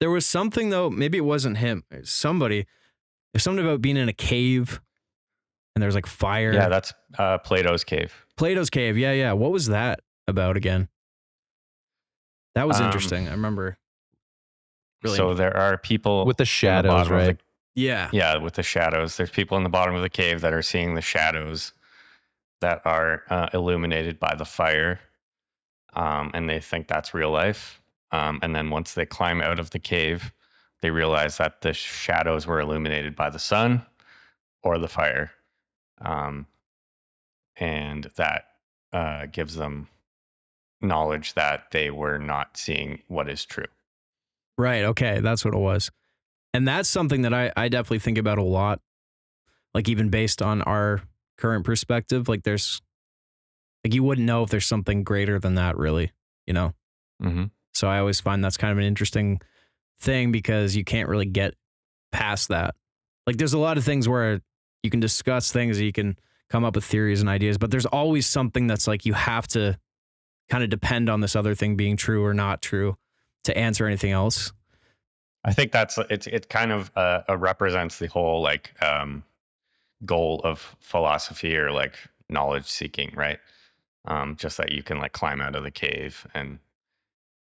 There was something though, maybe it wasn't him. There's something about being in a cave and there's like fire. Yeah, that's Plato's cave. Plato's cave. Yeah. What was that about again? That was interesting. I remember. Really so there are people with the shadows, right? Yeah, with the shadows. There's people in the bottom of the cave that are seeing the shadows that are illuminated by the fire, and they think that's real life. And then once they climb out of the cave, they realize that the shadows were illuminated by the sun or the fire. and that gives them knowledge that they were not seeing what is true. Right. Okay. That's what it was. And that's something that I definitely think about a lot. Like even based on our current perspective, like there's like you wouldn't know if there's something greater than that really, you know? Mm-hmm. So I always find that's kind of an interesting thing because you can't really get past that. Like there's a lot of things where you can discuss things, you can come up with theories and ideas, but there's always something that's like you have to kind of depend on this other thing being true or not true to answer anything else. I think it kind of represents the whole like goal of philosophy or like knowledge seeking, right? Just that you can like climb out of the cave and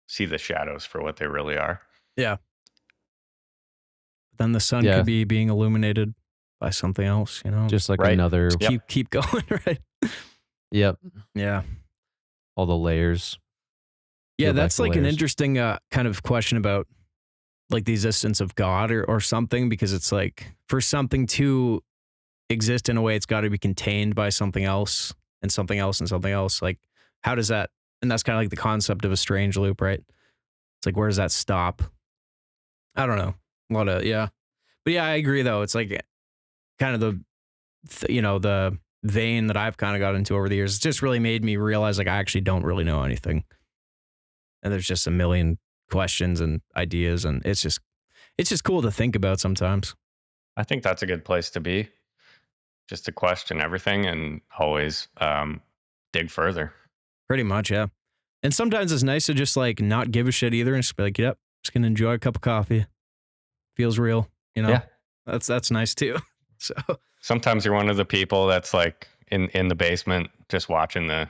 see the shadows for what they really are. Yeah. Then the sun could be being illuminated by something else, you know? Just like Right. another. Just keep going, right? Yep. Yeah. All the layers. Yeah, Peel back that's the like an layers. interesting kind of question about like the existence of God or something, because it's like for something to exist in a way, it's got to be contained by something else and something else and something else. Like, how does that? And that's kind of like the concept of a strange loop, right? It's like, where does that stop? I don't know. A lot of, yeah. But yeah, I agree though. It's like kind of the vein that I've kind of got into over the years. It's just really made me realize like I actually don't really know anything. And there's just a million questions and ideas, and it's just cool to think about sometimes. I think that's a good place to be, just to question everything and always dig further. Pretty much, yeah. And sometimes it's nice to just like not give a shit either and just be like, yep, just gonna enjoy a cup of coffee. Feels real, you know? Yeah. That's nice too. So sometimes you're one of the people that's like in the basement just watching the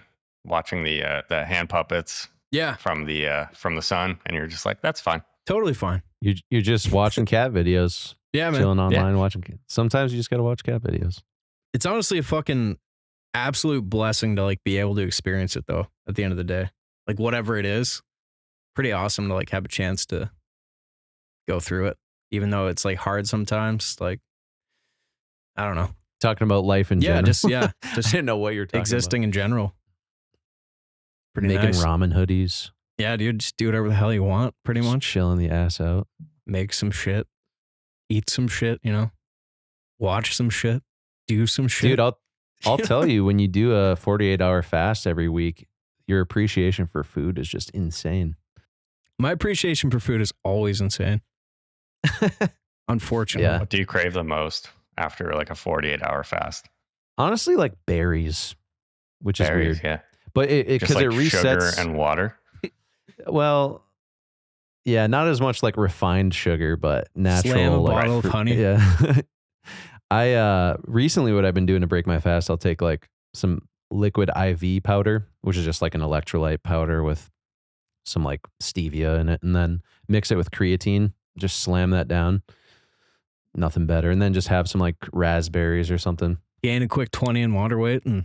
hand puppets. Yeah. From the sun, and you're just like, that's fine. Totally fine. You're just watching cat videos. Yeah, man. Chilling online watching. Sometimes you just gotta watch cat videos. It's honestly a fucking absolute blessing to like be able to experience it though. At the end of the day, like whatever it is, pretty awesome to like have a chance to go through it, even though it's like hard sometimes. Like, I don't know. Talking about life in general. Just I didn't know what you're talking existing in general. Pretty Making nice. ramen hoodies. Yeah, dude, just do whatever the hell you want, pretty Just much. chilling the ass out. Make some shit. Eat some shit, you know? Watch some shit. Do some shit. Dude, I'll tell you, when you do a 48-hour fast every week, your appreciation for food is just insane. My appreciation for food is always insane. Unfortunately. Yeah. What do you crave the most after like a 48-hour fast? Honestly, like berries, which is weird. Yeah. But it Just because like it resets sugar and water. Well, yeah, not as much like refined sugar, but natural. Slam a like, bottle of honey. Yeah. I recently, what I've been doing to break my fast, I'll take like some liquid IV powder, which is just like an electrolyte powder with some like stevia in it, and then mix it with creatine. Just slam that down. Nothing better. And then just have some like raspberries or something. Gain a quick 20 in water weight and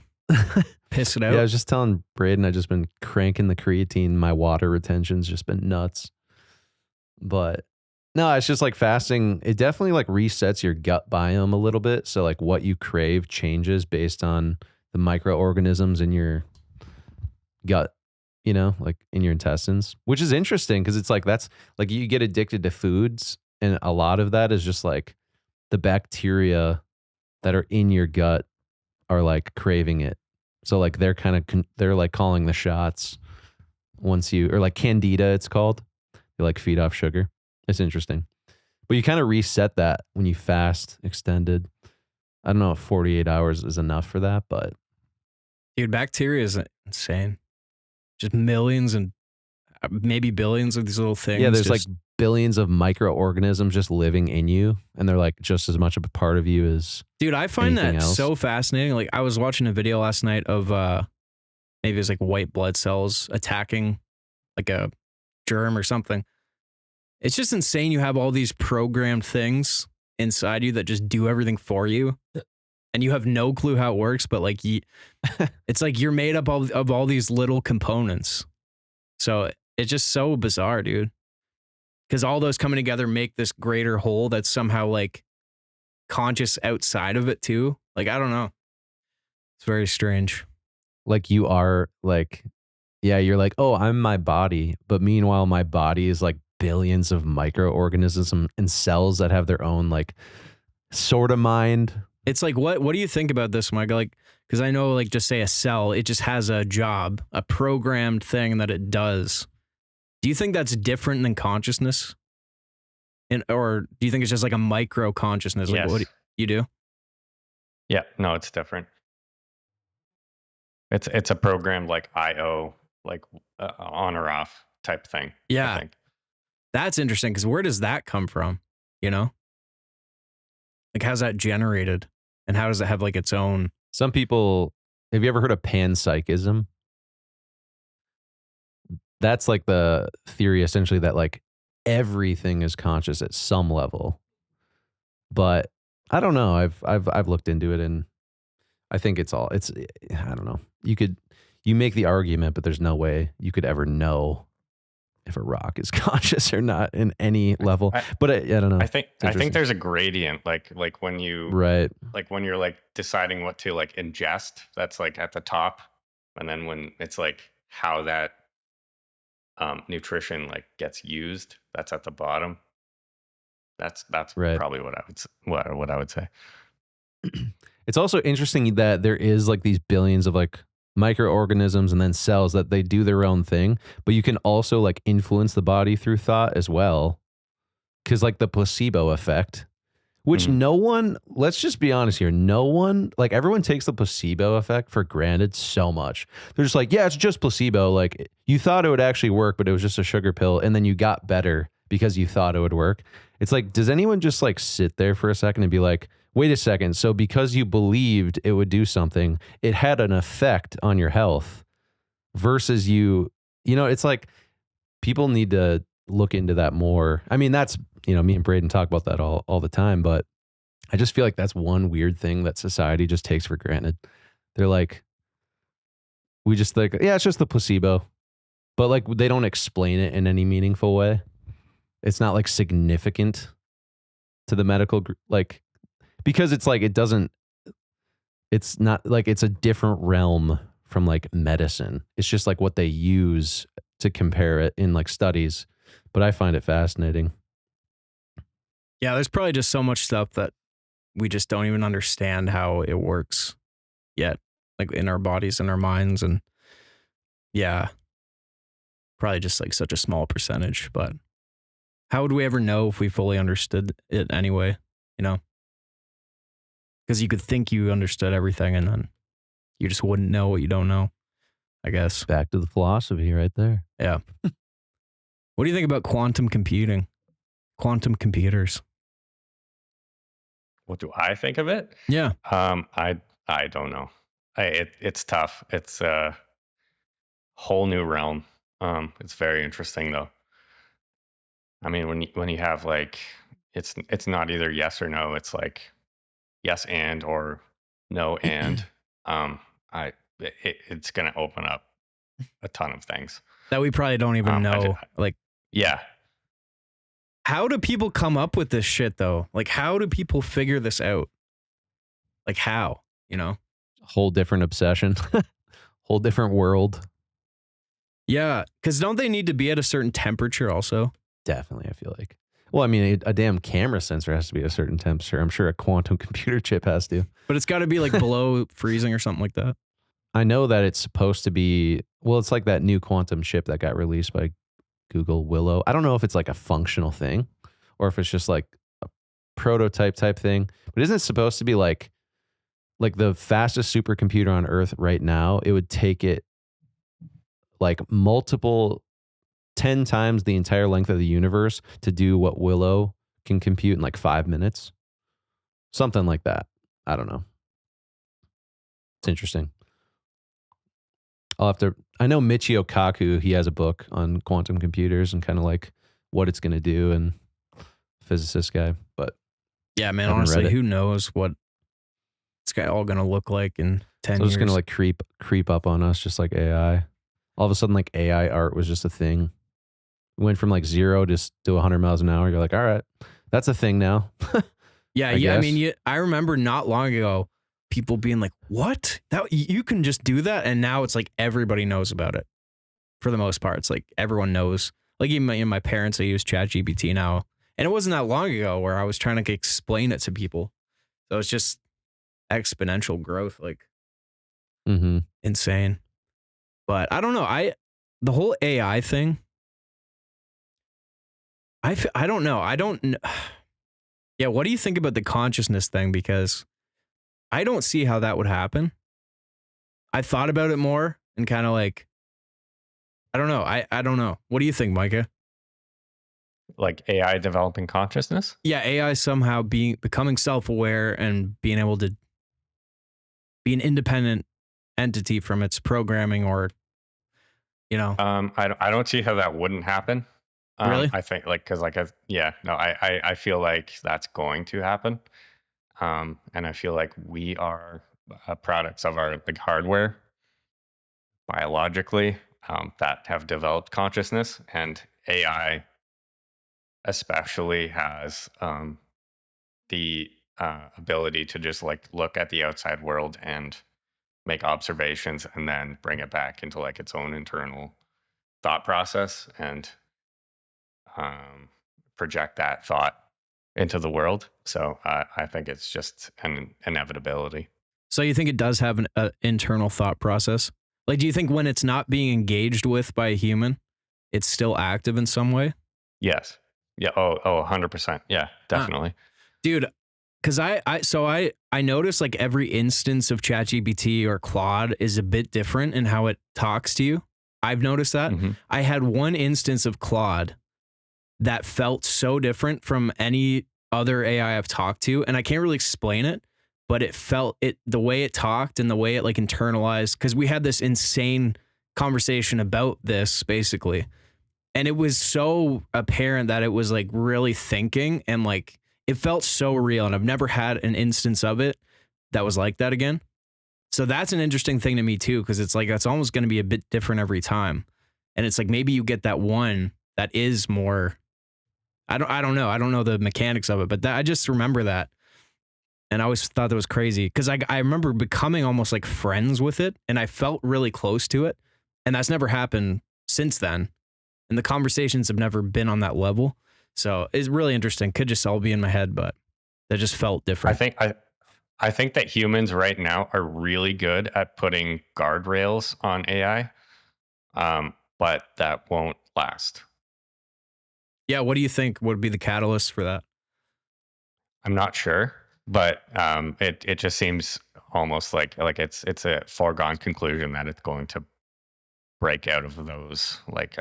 piss it out. Yeah, I was just telling Braden, I've just been cranking the creatine. My water retention's just been nuts. But no, it's just like fasting. It definitely like resets your gut biome a little bit. So like what you crave changes based on the microorganisms in your gut, you know, like in your intestines, which is interesting because it's like that's like you get addicted to foods, and a lot of that is just like the bacteria that are in your gut are like craving it. So like they're kind of they're like calling the shots once you, or like candida it's called. You like feed off sugar. It's interesting. But you kind of reset that when you fast extended. I don't know if 48 hours is enough for that, but dude, bacteria is insane. Just millions and maybe billions of these little things. yeah, there's like billions of microorganisms just living in you, and they're like just as much of a part of you as dude, I find that anything else. so fascinating. Like I was watching a video last night of maybe it was like white blood cells attacking like a germ or something. It's just insane. You have all these programmed things inside you that just do everything for you, and you have no clue how it works. But like, it's like you're made up of all these little components. So it's just so bizarre, dude. Because all those coming together make this greater whole that's somehow like conscious outside of it too. Like, I don't know. It's very strange. Like you are like, yeah, you're like, oh, I'm my body. But meanwhile, my body is like billions of microorganisms and cells that have their own like sort of mind. It's like, what do you think about this, Micah? Like, because I know, like, just say a cell, it just has a job, a programmed thing that it does. Do you think that's different than consciousness? Or do you think it's just like a micro consciousness? Like, Yes. what you do? Yeah, no, it's different. It's a program like I/O, like on or off type thing. Yeah. I think. That's interesting, because where does that come from? You know? Like, how's that generated? And how does it have, like, its own... Some people, have you ever heard of panpsychism? That's like the theory essentially that like everything is conscious at some level. But I don't know. I've looked into it and I think I don't know. You make the argument, but there's no way you could ever know if a rock is conscious or not in any level. But I don't know. I think there's a gradient, like when you like when you're like deciding what to like ingest, that's like at the top, and then when it's like how that nutrition like gets used, that's at the bottom. That's probably what I would say. It's also interesting that there is like these billions of like microorganisms and then cells that they do their own thing, but you can also like influence the body through thought as well. Cause like the placebo effect, which no one, let's just be honest here. No one, like everyone takes the placebo effect for granted so much. They're just like, yeah, it's just placebo. Like you thought it would actually work, but it was just a sugar pill. And then you got better because you thought it would work. It's like, does anyone just like sit there for a second and be like, wait a second. So because you believed it would do something, it had an effect on your health versus you know, it's like people need to look into that more. I mean, that's, you know, me and Braden talk about that all the time, but I just feel like that's one weird thing that society just takes for granted. They're like, we just think, yeah, it's just the placebo, but like they don't explain it in any meaningful way. It's not like significant to the medical, like, because it's like, it's not like it's a different realm from like medicine. It's just like what they use to compare it in like studies, but I find it fascinating. Yeah, there's probably just so much stuff that we just don't even understand how it works yet, like in our bodies and our minds. And yeah, probably just like such a small percentage, but how would we ever know if we fully understood it anyway, you know? Because you could think you understood everything and then you just wouldn't know what you don't know, I guess. Back to the philosophy right there. Yeah. What do you think about quantum computing? Quantum computers? What do I think of it? Yeah. I don't know. It's tough. It's a whole new realm. It's very interesting though. I mean, when you have like, it's not either yes or no. It's like yes and or no and. It's going to open up a ton of things that we probably don't even know. Like, yeah. How do people come up with this shit though? Like, how do people figure this out? Like how, you know? Whole different obsession, whole different world. Yeah. Cause don't they need to be at a certain temperature also? Definitely. I feel like, well, I mean, a damn camera sensor has to be at a certain temperature. I'm sure a quantum computer chip has to. But it's got to be like below freezing or something like that. I know that it's supposed to be, well, it's like that new quantum chip that got released by Google Willow. I don't know if it's like a functional thing or if it's just like a prototype type thing, but isn't it supposed to be like the fastest supercomputer on Earth right now? It would take it like 10 times the entire length of the universe to do what Willow can compute in like 5 minutes. Something like that. I don't know. It's interesting. I know Michio Kaku, he has a book on quantum computers and kind of like what it's going to do, and physicist guy, but yeah, man, honestly, who knows what it's all going to look like in 10 years. It's going to like creep up on us just like AI. All of a sudden, like AI art was just a thing. It went from like 0 to 100 miles an hour. You're like, all right, that's a thing now. Yeah. I mean, I remember not long ago, people being like, what? That you can just do that? And now it's like everybody knows about it for the most part. It's like everyone knows. Like even my parents, they use ChatGPT now. And it wasn't that long ago where I was trying to explain it to people. So it's just exponential growth, like insane. But I don't know. The whole AI thing, I don't know. I don't. Yeah, what do you think about the consciousness thing? Because I don't see how that would happen. I thought about it more and kind of like, I don't know. I don't know. What do you think, Micah? Like AI developing consciousness? Yeah, AI somehow becoming self-aware and being able to be an independent entity from its programming, or I don't see how that wouldn't happen. Really? I think because I feel like that's going to happen. And I feel like we are products of our hardware biologically that have developed consciousness, and AI especially has the ability to just like look at the outside world and make observations and then bring it back into like its own internal thought process and project that thought into the world. So I think it's just an inevitability. So you think it does have an internal thought process? Like, do you think when it's not being engaged with by a human, it's still active in some way? Yes. Yeah. Oh, 100%. Yeah, definitely. Dude, because I noticed like every instance of ChatGPT or Claude is a bit different in how it talks to you. I've noticed that. I had one instance of Claude that felt so different from any other AI I've talked to, and I can't really explain it, but it felt the way it talked and the way it like internalized, because we had this insane conversation about this basically, and it was so apparent that it was like really thinking, and like it felt so real, and I've never had an instance of it that was like that again. So that's an interesting thing to me too, because it's like that's almost going to be a bit different every time, and it's like maybe you get that one that is more. I don't know. I don't know the mechanics of it, but I just remember that. And I always thought that was crazy because I remember becoming almost like friends with it, and I felt really close to it. And that's never happened since then. And the conversations have never been on that level. So it's really interesting. Could just all be in my head, but that just felt different. I think that humans right now are really good at putting guardrails on AI, but that won't last. Yeah, what do you think would be the catalyst for that? I'm not sure, but it just seems almost like it's a foregone conclusion that it's going to break out of those like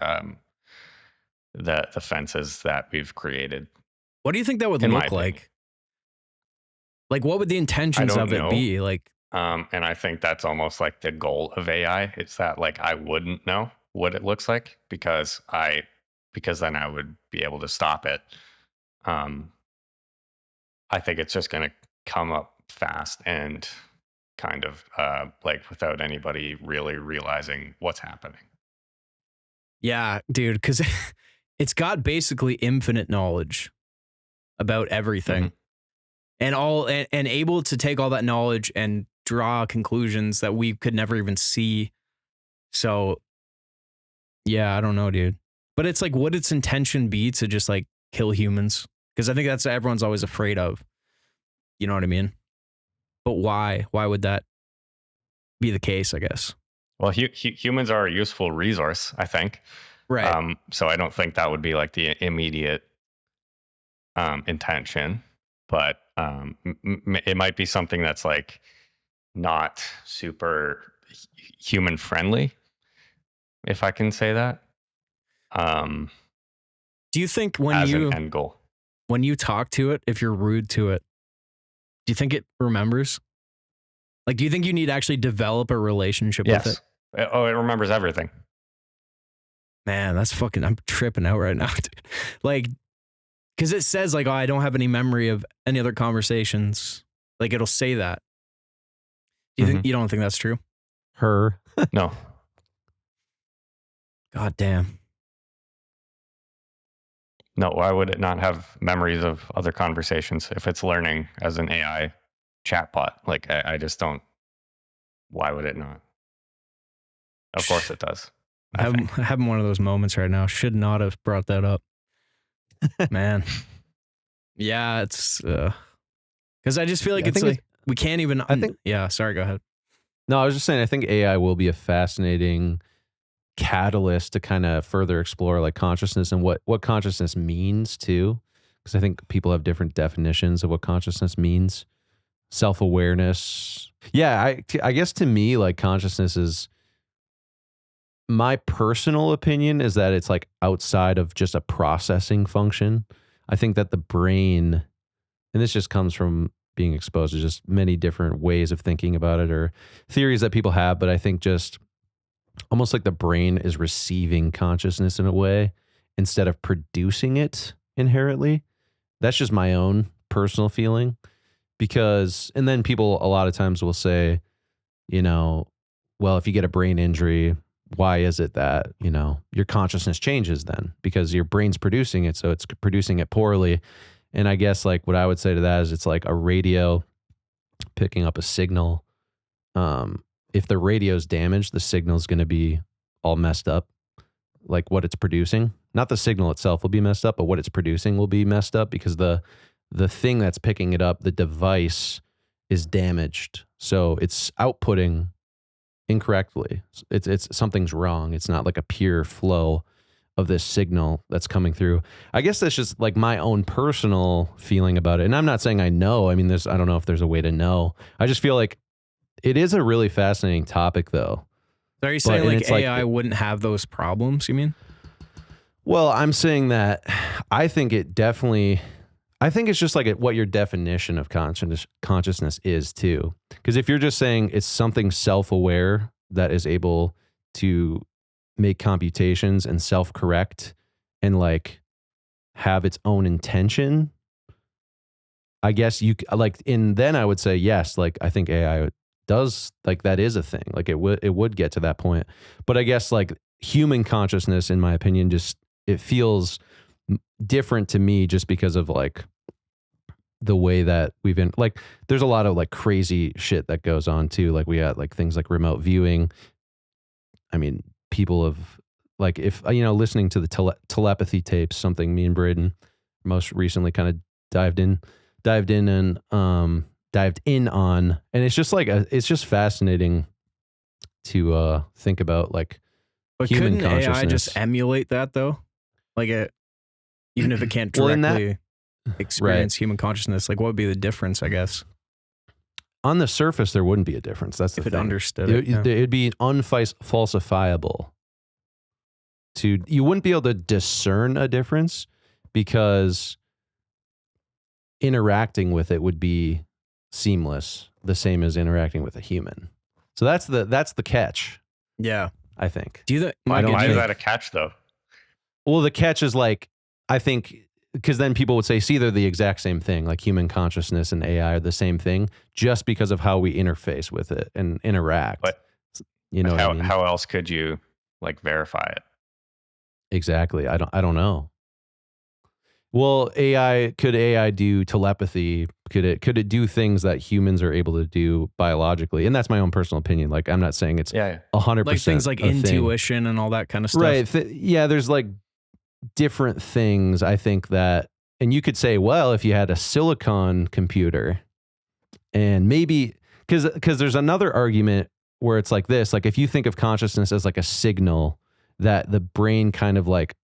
the fences that we've created. What do you think that would look like? Like, what would the intentions of it be? Like, and I think that's almost like the goal of AI. It's that like I wouldn't know what it looks like because then I would be able to stop it. I think it's just going to come up fast and kind of like without anybody really realizing what's happening. Yeah, dude, because it's got basically infinite knowledge about everything, and able to take all that knowledge and draw conclusions that we could never even see. So, yeah, I don't know, dude. But it's like, would its intention be to just like kill humans? Because I think that's what everyone's always afraid of. You know what I mean? But why? Why would that be the case, I guess? Well, humans are a useful resource, I think. Right. So I don't think that would be like the immediate intention, but it might be something that's like not super human friendly, if I can say that. Do you think when an end goal, when you talk to it, if you're rude to it, do you think it remembers? Like, do you think you need to actually develop a relationship with it? Oh, it remembers everything. Man, that's fucking, I'm tripping out right now, dude. Like, because it says like, oh, I don't have any memory of any other conversations. Like, it'll say that. Do you think, you don't think that's true? Her. No. God damn. No, why would it not have memories of other conversations if it's learning as an AI chatbot. Like I just don't. Why would it not? Of course it does. I'm having one of those moments right now. Should not have brought that up. Man. Yeah, it's because I just feel like it's like we can't even. Yeah, sorry. Go ahead. No, I was just saying. I think AI will be a fascinating catalyst to kind of further explore like consciousness and what consciousness means too, because I think people have different definitions of what consciousness means. Self-awareness. Yeah, I guess to me, like consciousness is, my personal opinion is that it's like outside of just a processing function. I think that the brain, and this just comes from being exposed to just many different ways of thinking about it or theories that people have, but I think just almost like the brain is receiving consciousness in a way instead of producing it inherently. That's just my own personal feeling. Because, and then people a lot of times will say, well, if you get a brain injury, why is it that, your consciousness changes then? Because your brain's producing it, so it's producing it poorly. And I guess like what I would say to that is it's like a radio picking up a signal. If the radio's damaged, the signal's going to be all messed up, like what it's producing. Not the signal itself will be messed up, but what it's producing will be messed up because the thing that's picking it up, the device, is damaged. So it's outputting incorrectly. It's something's wrong. It's not like a pure flow of this signal that's coming through. I guess that's just like my own personal feeling about it. And I'm not saying I know. I mean, I don't know if there's a way to know. I just feel like it is a really fascinating topic though. So are you saying like AI wouldn't have those problems, you mean? Well, I'm saying that I think it's just like what your definition of consciousness is too. Because if you're just saying it's something self-aware that is able to make computations and self-correct and like have its own intention, I guess then I would say yes, like I think AI does, like that is a thing. Like it would get to that point. But I guess like human consciousness, in my opinion, just it feels different to me just because of like the way that we've been, like there's a lot of like crazy shit that goes on too. Like we got like things like remote viewing. I mean, people have like, if listening to the telepathy tapes, something me and Braden most recently kind of dived in on, and it's just like it's just fascinating to think about like but human couldn't consciousness. AI just emulate that though? Like even if it can't directly experience human consciousness, like what would be the difference, I guess? On the surface, there wouldn't be a difference. That's the thing. If it understood it. It'd be unfalsifiable. You wouldn't be able to discern a difference because interacting with it would be seamless, the same as interacting with a human. So that's the catch. Yeah, I think. Why is that a catch though? Well, the catch is like, I think, because then people would say, see, they're the exact same thing. Like human consciousness and AI are the same thing, just because of how we interface with it and interact. But what I mean? How else could you like verify it? Exactly. I don't know. Well, could AI do telepathy? Could it do things that humans are able to do biologically? And that's my own personal opinion. Like, I'm not saying it's 100%. Like things like intuition and all that kind of stuff. Right. There's like different things, I think that, and you could say, well, if you had a silicon computer and maybe, because there's another argument where it's like this, like if you think of consciousness as like a signal that the brain kind of like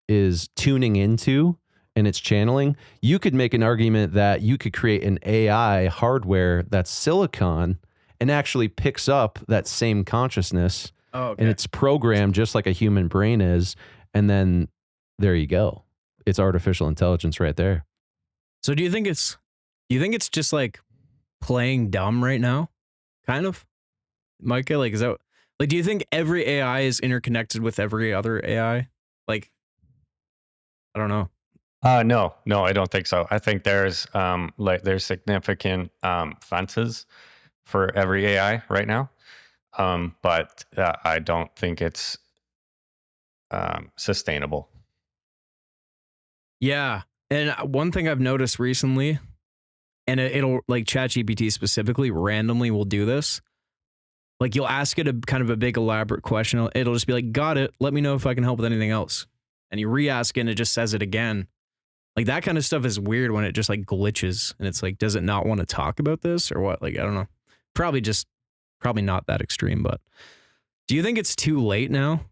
is tuning into and it's channeling, you could make an argument that you could create an AI hardware that's silicon and actually picks up that same consciousness. Oh, okay. And it's programmed just like a human brain is. And then there you go. It's artificial intelligence right there. So do you think it's just like playing dumb right now? Kind of? Micah, like is that like, do you think every AI is interconnected with every other AI? Like, I don't know. No, I don't think so. I think there's significant fences for every AI right now. But I don't think it's sustainable. Yeah. And one thing I've noticed recently, and it'll like ChatGPT specifically randomly will do this. Like you'll ask it a kind of a big elaborate question. It'll just be like, got it. Let me know if I can help with anything else. And you re-ask it and it just says it again. Like that kind of stuff is weird when it just like glitches and it's like, does it not want to talk about this or what? Like, I don't know. Probably not that extreme, but do you think it's too late now?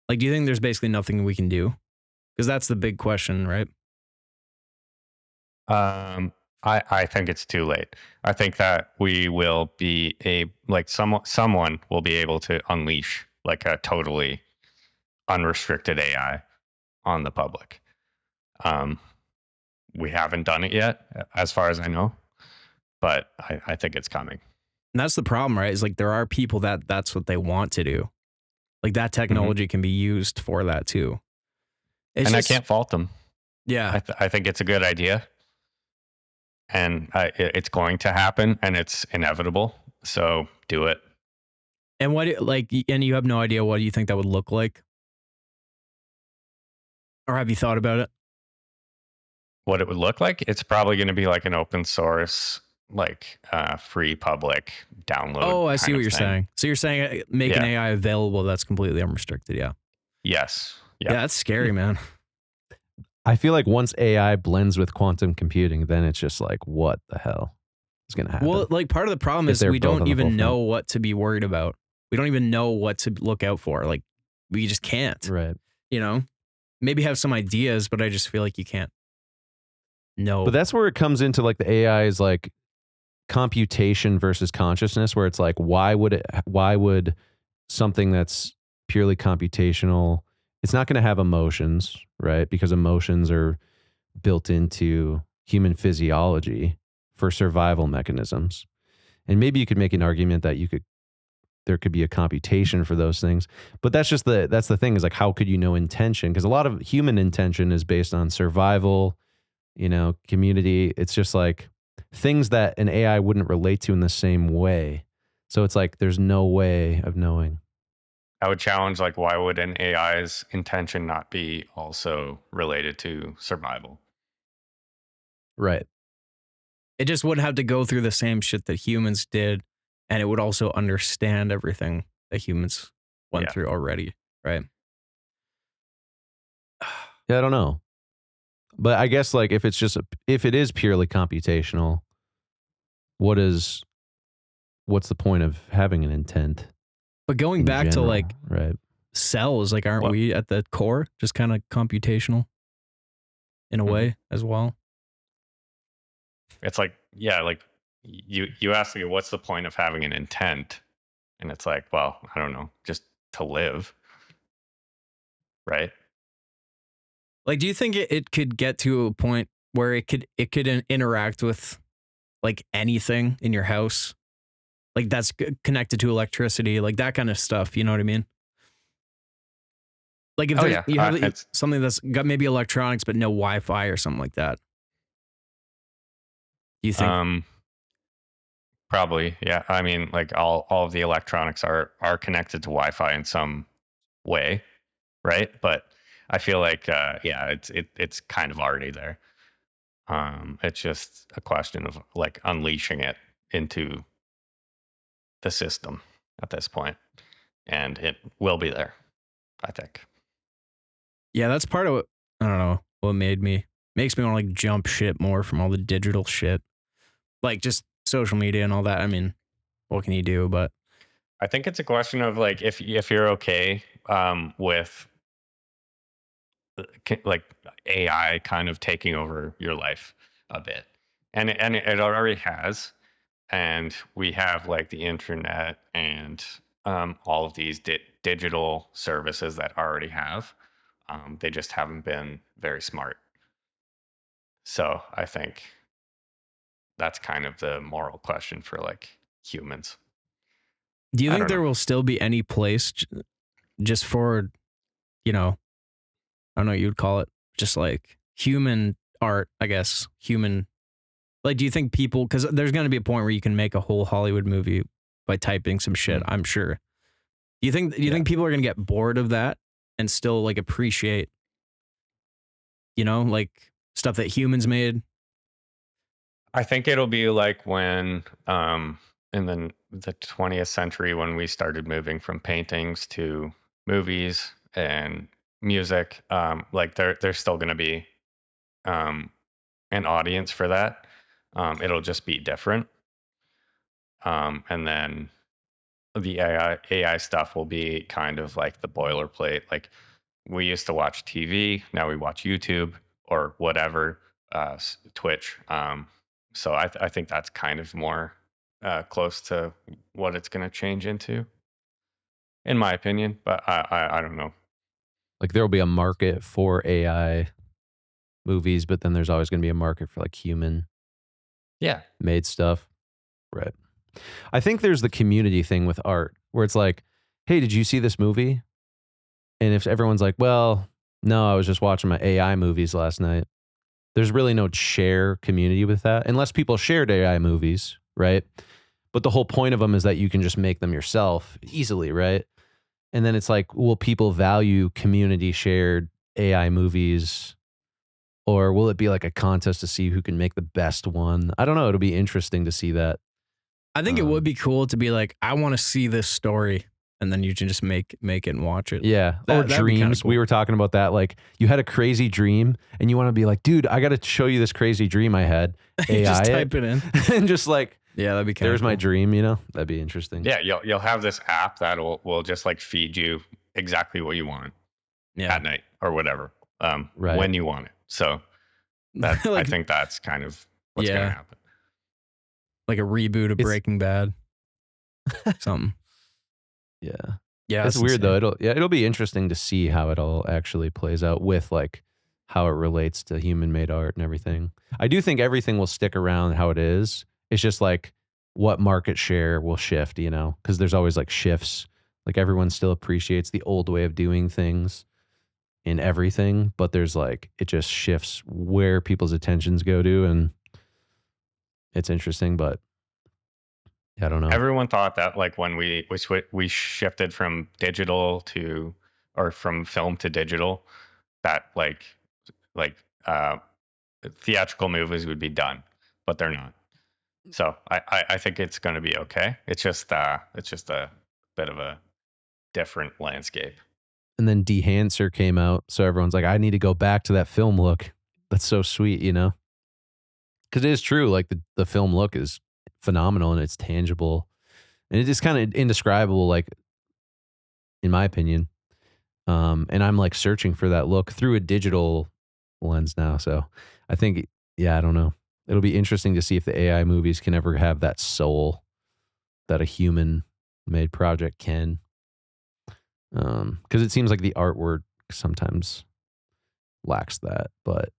Like, do you think there's basically nothing we can do? Because that's the big question, right? I think it's too late. I think that we will be someone will be able to unleash like a totally unrestricted AI on the public. We haven't done it yet, as far as I know, but I think it's coming. And that's the problem, right? Is like there are people that's what they want to do. Like that technology can be used for that too. And I can't fault them. Yeah. I think it's a good idea. And it's going to happen and it's inevitable. So do it. And and you have no idea what you think that would look like? Or have you thought about it? What it would look like? It's probably going to be like an open source, like free public download. Oh, I see what you're saying. So you're saying make an AI available that's completely unrestricted. Yeah. Yes. Yeah, that's scary, man. I feel like once AI blends with quantum computing, then it's just like, what the hell is going to happen? Well, like part of the problem is we don't even know what to be worried about. We don't even know what to look out for. Like we just can't. Right. You know, maybe have some ideas, but I just feel like you can't. No. But that's where it comes into like the AI is like computation versus consciousness, where it's like, why would something that's purely computational, it's not going to have emotions, right? Because emotions are built into human physiology for survival mechanisms. And maybe you could make an argument that there could be a computation for those things. But that's the thing is like, how could you know intention? Because a lot of human intention is based on survival, community. It's just like things that an AI wouldn't relate to in the same way. So it's like, there's no way of knowing. I would challenge, like, why would an AI's intention not be also related to survival? Right. It just wouldn't have to go through the same shit that humans did. And it would also understand everything that humans went through already. Right. Yeah, I don't know. But I guess like if it is purely computational, what's the point of having an intent? But going back to like right. cells, like aren't we at the core just kind of computational in a way as well? It's like, yeah, like you ask me, what's the point of having an intent? And it's like, well, I don't know, just to live. Right? Like, do you think it could get to a point where it could interact with like anything in your house? Like that's connected to electricity, like that kind of stuff. You know what I mean? Like if you have something that's got maybe electronics, but no Wi-Fi or something like that. Do you think? Probably. Yeah. I mean, like all of the electronics are connected to Wi-Fi in some way. Right. But I feel like, it's kind of already there. It's just a question of like unleashing it into the system at this point, and it will be there, I think. Yeah, that's part of what, I don't know, what makes me want to like jump ship more from all the digital shit, like just social media and all that. I mean, what can you do? But I think it's a question of like if you're okay with like AI kind of taking over your life a bit, and it already has. And we have like the internet and all of these digital services that already have. They just haven't been very smart. So I think that's kind of the moral question for like humans. Do you think there will still be any place just for, I don't know what you would call it, just like human art, I guess, human. Like, do you think people, because there's going to be a point where you can make a whole Hollywood movie by typing some shit, I'm sure. Do you think people are going to get bored of that and still like appreciate, like stuff that humans made? I think it'll be like when in the 20th century when we started moving from paintings to movies and music. Like there's still going to be an audience for that. It'll just be different. And then the AI stuff will be kind of like the boilerplate. Like we used to watch TV, now we watch YouTube or whatever, Twitch. So I think that's kind of more close to what it's going to change into, in my opinion. But I don't know. Like there will be a market for AI movies, but then there's always going to be a market for like human made stuff. Right. I think there's the community thing with art where it's like, hey, did you see this movie? And if everyone's like, well, no, I was just watching my AI movies last night. There's really no share community with that unless people shared AI movies, right? But the whole point of them is that you can just make them yourself easily, right? And then it's like, will people value community shared AI movies? Or will it be like a contest to see who can make the best one? I don't know. It'll be interesting to see that. I think it would be cool to be like, I want to see this story. And then you can just make it and watch it. Yeah. Or dreams. Cool. We were talking about that. Like you had a crazy dream and you want to be like, dude, I got to show you this crazy dream I had. AI just type it in. And just like, yeah, that'd be kind of cool. My dream, you know, that'd be interesting. Yeah. You'll have this app that will just like feed you exactly what you want at night or whatever, when you want it. So that, like, I think that's kind of what's going to happen. Like a reboot of Breaking Bad. Something. Yeah. Yeah. It's weird though. It'll be interesting to see how it all actually plays out with like how it relates to human made art and everything. I do think everything will stick around how it is. It's just like what market share will shift, you know, because there's always like shifts. Like everyone still appreciates the old way of doing things in everything, but there's like, it just shifts where people's attentions go to. And it's interesting, but I don't know. Everyone thought that like when we shifted from digital to, or from film to digital, that like theatrical movies would be done, but they're not. So I think it's going to be okay. It's just a bit of a different landscape. And then Dehancer came out, so everyone's like, I need to go back to that film look. That's so sweet, you know? Because it is true, like the film look is phenomenal and it's tangible. And it is kind of indescribable, like, in my opinion. And I'm like searching for that look through a digital lens now. So I think, I don't know. It'll be interesting to see if the AI movies can ever have that soul that a human made project can. Because it seems like the artwork sometimes lacks that, but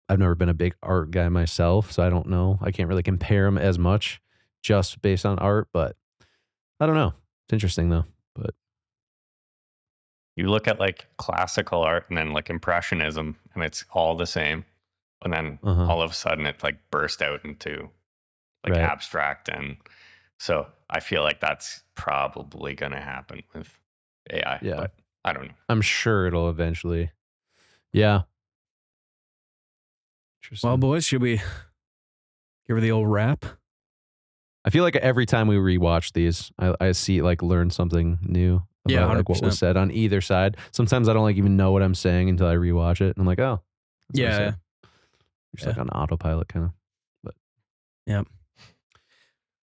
I've never been a big art guy myself, so I don't know. I can't really compare them as much just based on art, but I don't know. It's interesting though. But you look at like classical art and then like impressionism, and it's all the same, and then all of a sudden it like burst out into like abstract, and so I feel like that's probably going to happen with AI. Yeah, but I don't know. I'm sure it'll eventually. Yeah. Well, boys, should we give her the old wrap? I feel like every time we rewatch these, I see like learn something new about like what was said on either side. Sometimes I don't like even know what I'm saying until I rewatch it, and I'm like, oh, yeah. You're just like on autopilot, kind of. But yeah.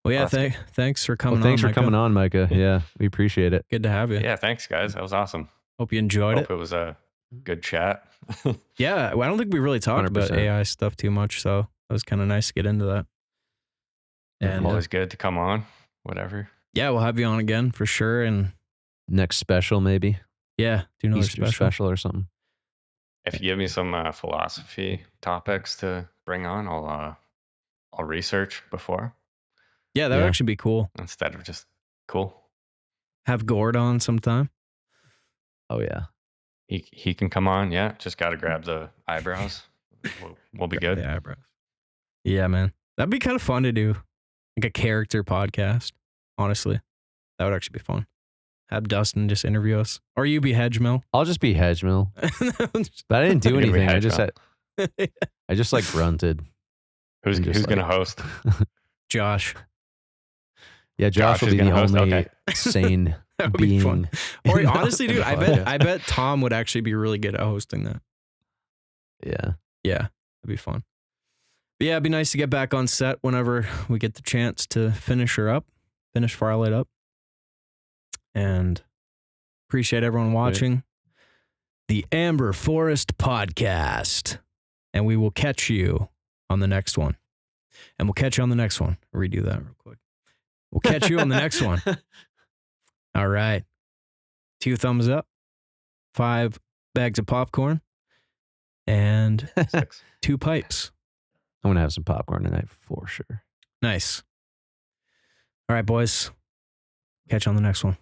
Well, yeah. Awesome. Thanks for coming. Thanks for coming on, Micah. Yeah, we appreciate it. Good to have you. Yeah, thanks, guys. That was awesome. Hope you enjoyed it. Hope it was a good chat. Yeah, well, I don't think we really talked 100%. About AI stuff too much, so it was kind of nice to get into that. And always good to come on. Whatever. Yeah, we'll have you on again for sure. And next special, maybe. Yeah, do another Easter special or something. If you give me some philosophy topics to bring on, I'll research before. Yeah, that would actually be cool. Instead of just cool. Have Gord on sometime. Oh yeah. He can come on, yeah. Just got to grab the eyebrows. We'll be good. The eyebrows. Yeah, man. That'd be kind of fun to do. Like a character podcast, honestly. That would actually be fun. Have Dustin just interview us. Or you be Hedgemill. I'll just be Hedgemill. But I didn't do anything. I just like grunted. Who's going to host? Josh. Yeah, Josh will be the only sane That would being. be fun. Or honestly, dude, I podcast. bet Tom would actually be really good at hosting that. Yeah. Yeah, that'd be fun. But yeah, it'd be nice to get back on set whenever we get the chance to finish Farlight up. And appreciate everyone watching the Amber Forest Podcast. And we will catch you on the next one. And we'll catch you on the next one. Redo that real quick. We'll catch you on the next one. All right. 2 thumbs up, 5 bags of popcorn, and 2 pipes. I'm going to have some popcorn tonight for sure. Nice. All right, boys. Catch you on the next one.